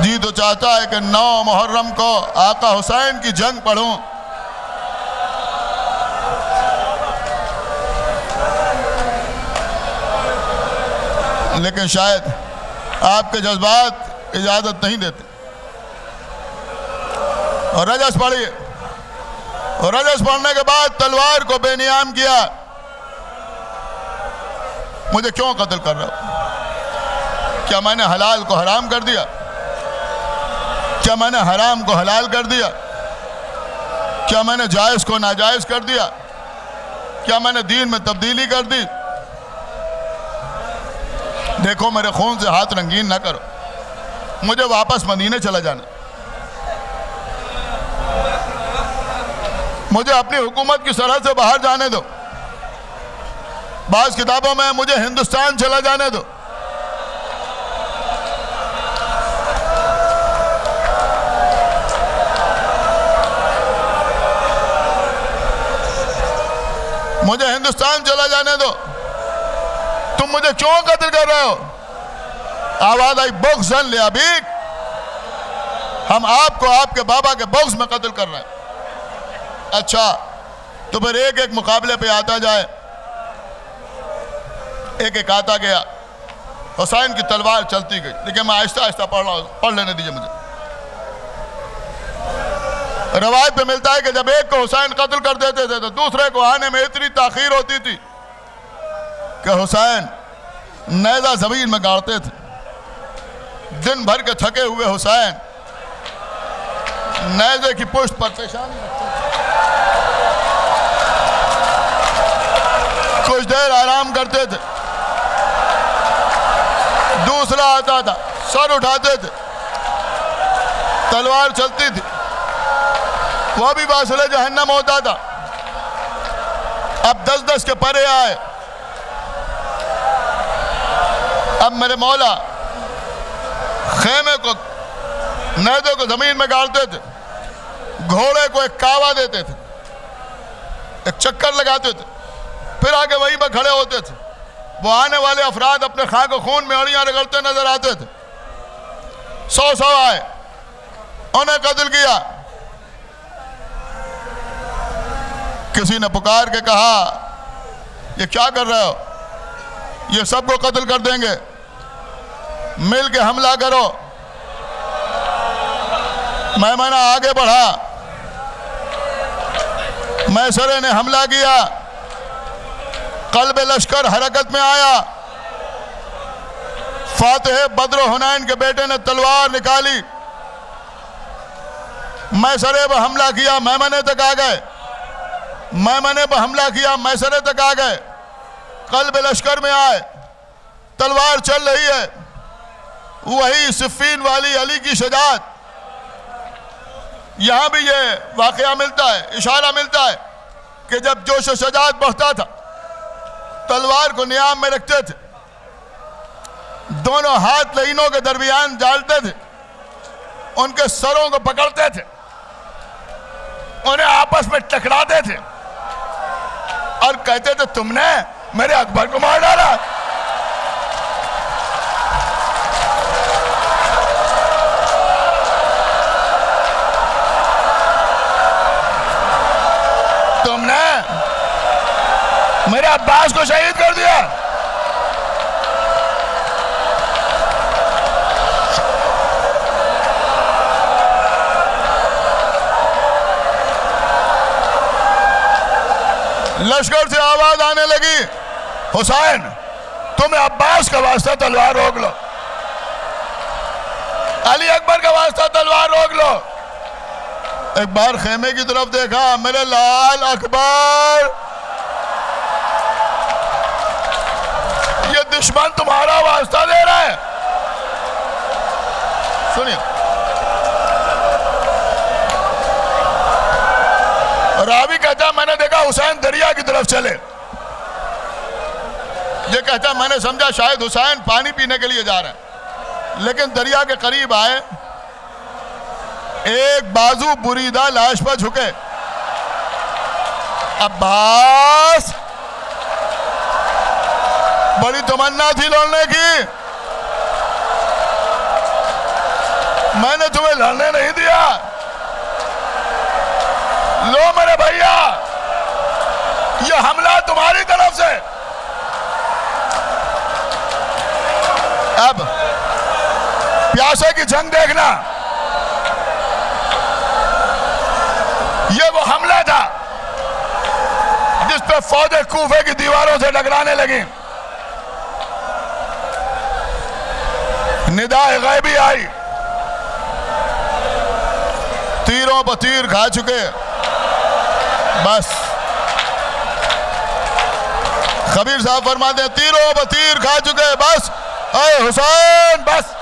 जी तो चाहता है कि 9 मुहर्रम को आका हुसैन की जंग पढ़ूं। लेकिन शायद आपके जज्बात इजाज़त नहीं देते। और रजस पढ़िए। और रजस पढ़ने के बाद तलवार को बेनियाम किया। मुझे क्यों कत्ल कर रहे हो? क्या मैंने हलाल को हराम कर दिया? क्या मैंने हराम को हलाल कर दिया? क्या मैंने जायज़ को नाजायज़ कर दिया? क्या मैंने दीन में तब्दीली कर दी? देखो, मेरे खून से हाथ रंगीन ना करो। मुझे वापस मदीने चला जाना। मुझे अपनी हुकूमत की सरहद से बाहर जाने दो। बाज़ किताबों में मुझे हिंदुस्तान चला जाने दो। मुझे हिंदुस्तान चला जाने दो। तुम मुझे क्यों कत्ल कर रहे हो? आवाज आई, बुग़्ज़न लिअबीक। हम आपको आपके बाबा के बुग़्ज़ में कत्ल कर रहे हैं। अच्छा, तो फिर एक एक मुकाबले पे आता जाए। एक एक आता गया। हुसैन की तलवार चलती गई। देखिए, मैं आहिस्ता आहिस्ता पढ़ रहा हूँ, पढ़ लेने दीजिए मुझे। रवायत पे मिलता है कि जब एक को हुसैन कत्ल कर देते थे तो दूसरे को आने में इतनी ताखीर होती थी कि हुसैन नेज़ा ज़मीन में गाड़ते थे। दिन भर के थके हुए हुसैन नेज़े की पुष्ट पर पेशानी रखते थे। कुछ देर आराम करते थे। दूसरा आता था, सर उठाते थे, तलवार चलती थी। वह भी वासिले जहन्नम होता था। अब 10-10 के परे आए। अब मेरे मौला खेमे को, नेज़े को जमीन में गाड़ते थे, घोड़े को एक कावा देते थे, एक चक्कर लगाते थे, फिर आगे वहीं पर खड़े होते थे। वो आने वाले अफराद अपने खाक खून में अड़ियां रगड़ते नजर आते थे। 100 आए, उन्हें कत्ल किया। किसी ने पुकार के कहा, ये क्या कर रहे हो? ये सबको कत्ल कर देंगे, मिल के हमला करो। मैमना आगे बढ़ा। मैसरे ने हमला किया। कल्ब लश्कर हरकत में आया। फातिह बद्र हुनैन के बेटे ने तलवार निकाली। मैसरे पर हमला किया, मैमने तक आ गए। मैमने पर हमला किया, मैसरे तक आ गए। कल्ब लश्कर में आए, तलवार चल रही है। वही सिफ़ीन वाली अली की शजात। यहां भी ये वाकया मिलता है, इशारा मिलता है कि जब जोश व शजात बढ़ता था, तलवार को नियाम में रखते थे, दोनों हाथ लहीनों के दरमियान डालते थे, उनके सरों को पकड़ते थे, उन्हें आपस में टकराते थे और कहते थे, तुमने मेरे अकबर को मार डाला। तुमने मेरे अब्बास को शहीद कर दिया। लश्कर से आवाज आने लगी, हुसैन, तुम्हें अब्बास का वास्ता तलवार रोक लो, अली अकबर का वास्ता तलवार रोक लो। एक बार खेमे की तरफ देखा, मेरे लाल अकबर, ये दुश्मन तुम्हारा वास्ता दे रहा है। सुनिए, रावी कहता, मैंने देखा हुसैन दरिया की तरफ चले। ये कहता, मैंने समझा शायद हुसैन पानी पीने के लिए जा रहे हैं, लेकिन दरिया के करीब आए, एक बाजू बुरीदा लाश पर झुके, अब्बास, बड़ी तमन्ना थी लड़ने की, मैंने तुम्हें लड़ने नहीं दिया। लो मेरे भैया, ये हमला तुम्हारी तरफ से। अब प्यासे की जंग देखना, ये वो हमला था जिस पे फौजें कूफे की दीवारों से टकराने लगी। निदाए गैबी आई, तीरों पर तीर खा चुके, बस। कबीर साहब फरमाते हैं तीरों पर तीर खा चुके, बस। अय हुसैन, बस।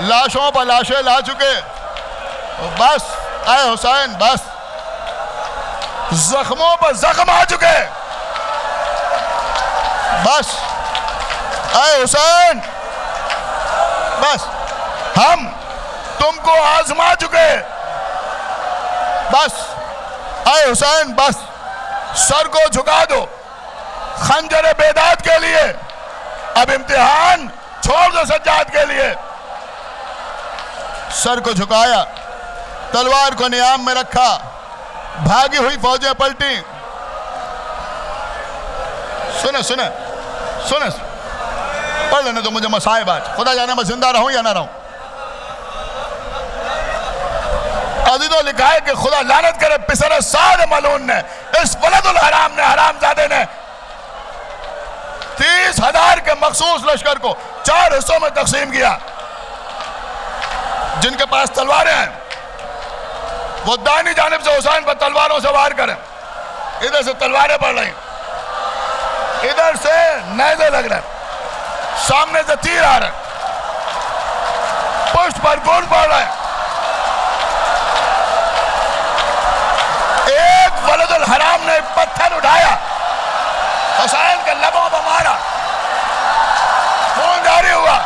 लाशों पर लाशें ला चुके, बस। अय हुसैन, बस। जख्मों पर जख्म आ चुके, बस। अय हुसैन, बस। हम तुमको आजमा चुके, बस। अय हुसैन, बस। सर को झुका दो खंजर बेदात के लिए, अब इम्तिहान छोड़ दो सज्जाद के लिए। सर को झुकाया, तलवार को नियाम में रखा, भागी हुई फौजें पलटी। सुने सुने सुने, पढ़ लेने तो मुझे मसाइब आज, खुदा जाने मैं जिंदा रहूं या ना रहूं। अजीजों, लिखा है कि खुदा लानत करे पिसर साद मलून ने, इस वलदुल हराम ने, हरामजादे ने 30,000 के मखसूस लश्कर को 4 हिस्सों में तकसीम किया। जिनके पास तलवारें हैं वो दाहिनी जानिब से हुसैन पर तलवारों से वार करें। इधर से तलवारें पड़ रही, इधर से नेज़े लग रहे, सामने से तीर आ रहे, पुष्ट पर गोंद पड़ रहे। एक वलदुल हराम ने पत्थर उठाया, हुसैन के लबों पर मारा, खून जारी हुआ,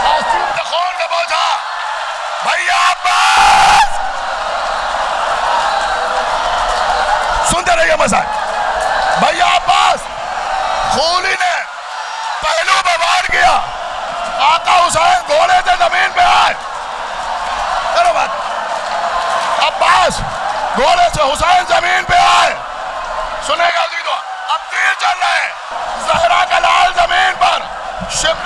आस्तीन से खून का बोझा। भैया अब्बास, सुनते रहिए मसाइल। भैया अब्बास, खूनी ने पहलू पे वार किया, आका हुसैन घोड़े से जमीन पे आए। करो बात। अब्बास घोड़े से हुसैन जमीन पे आए। सुनेगा जी, तो अब तीर चल रहे हैं, ज़हरा का लाल जमीन पर, शिप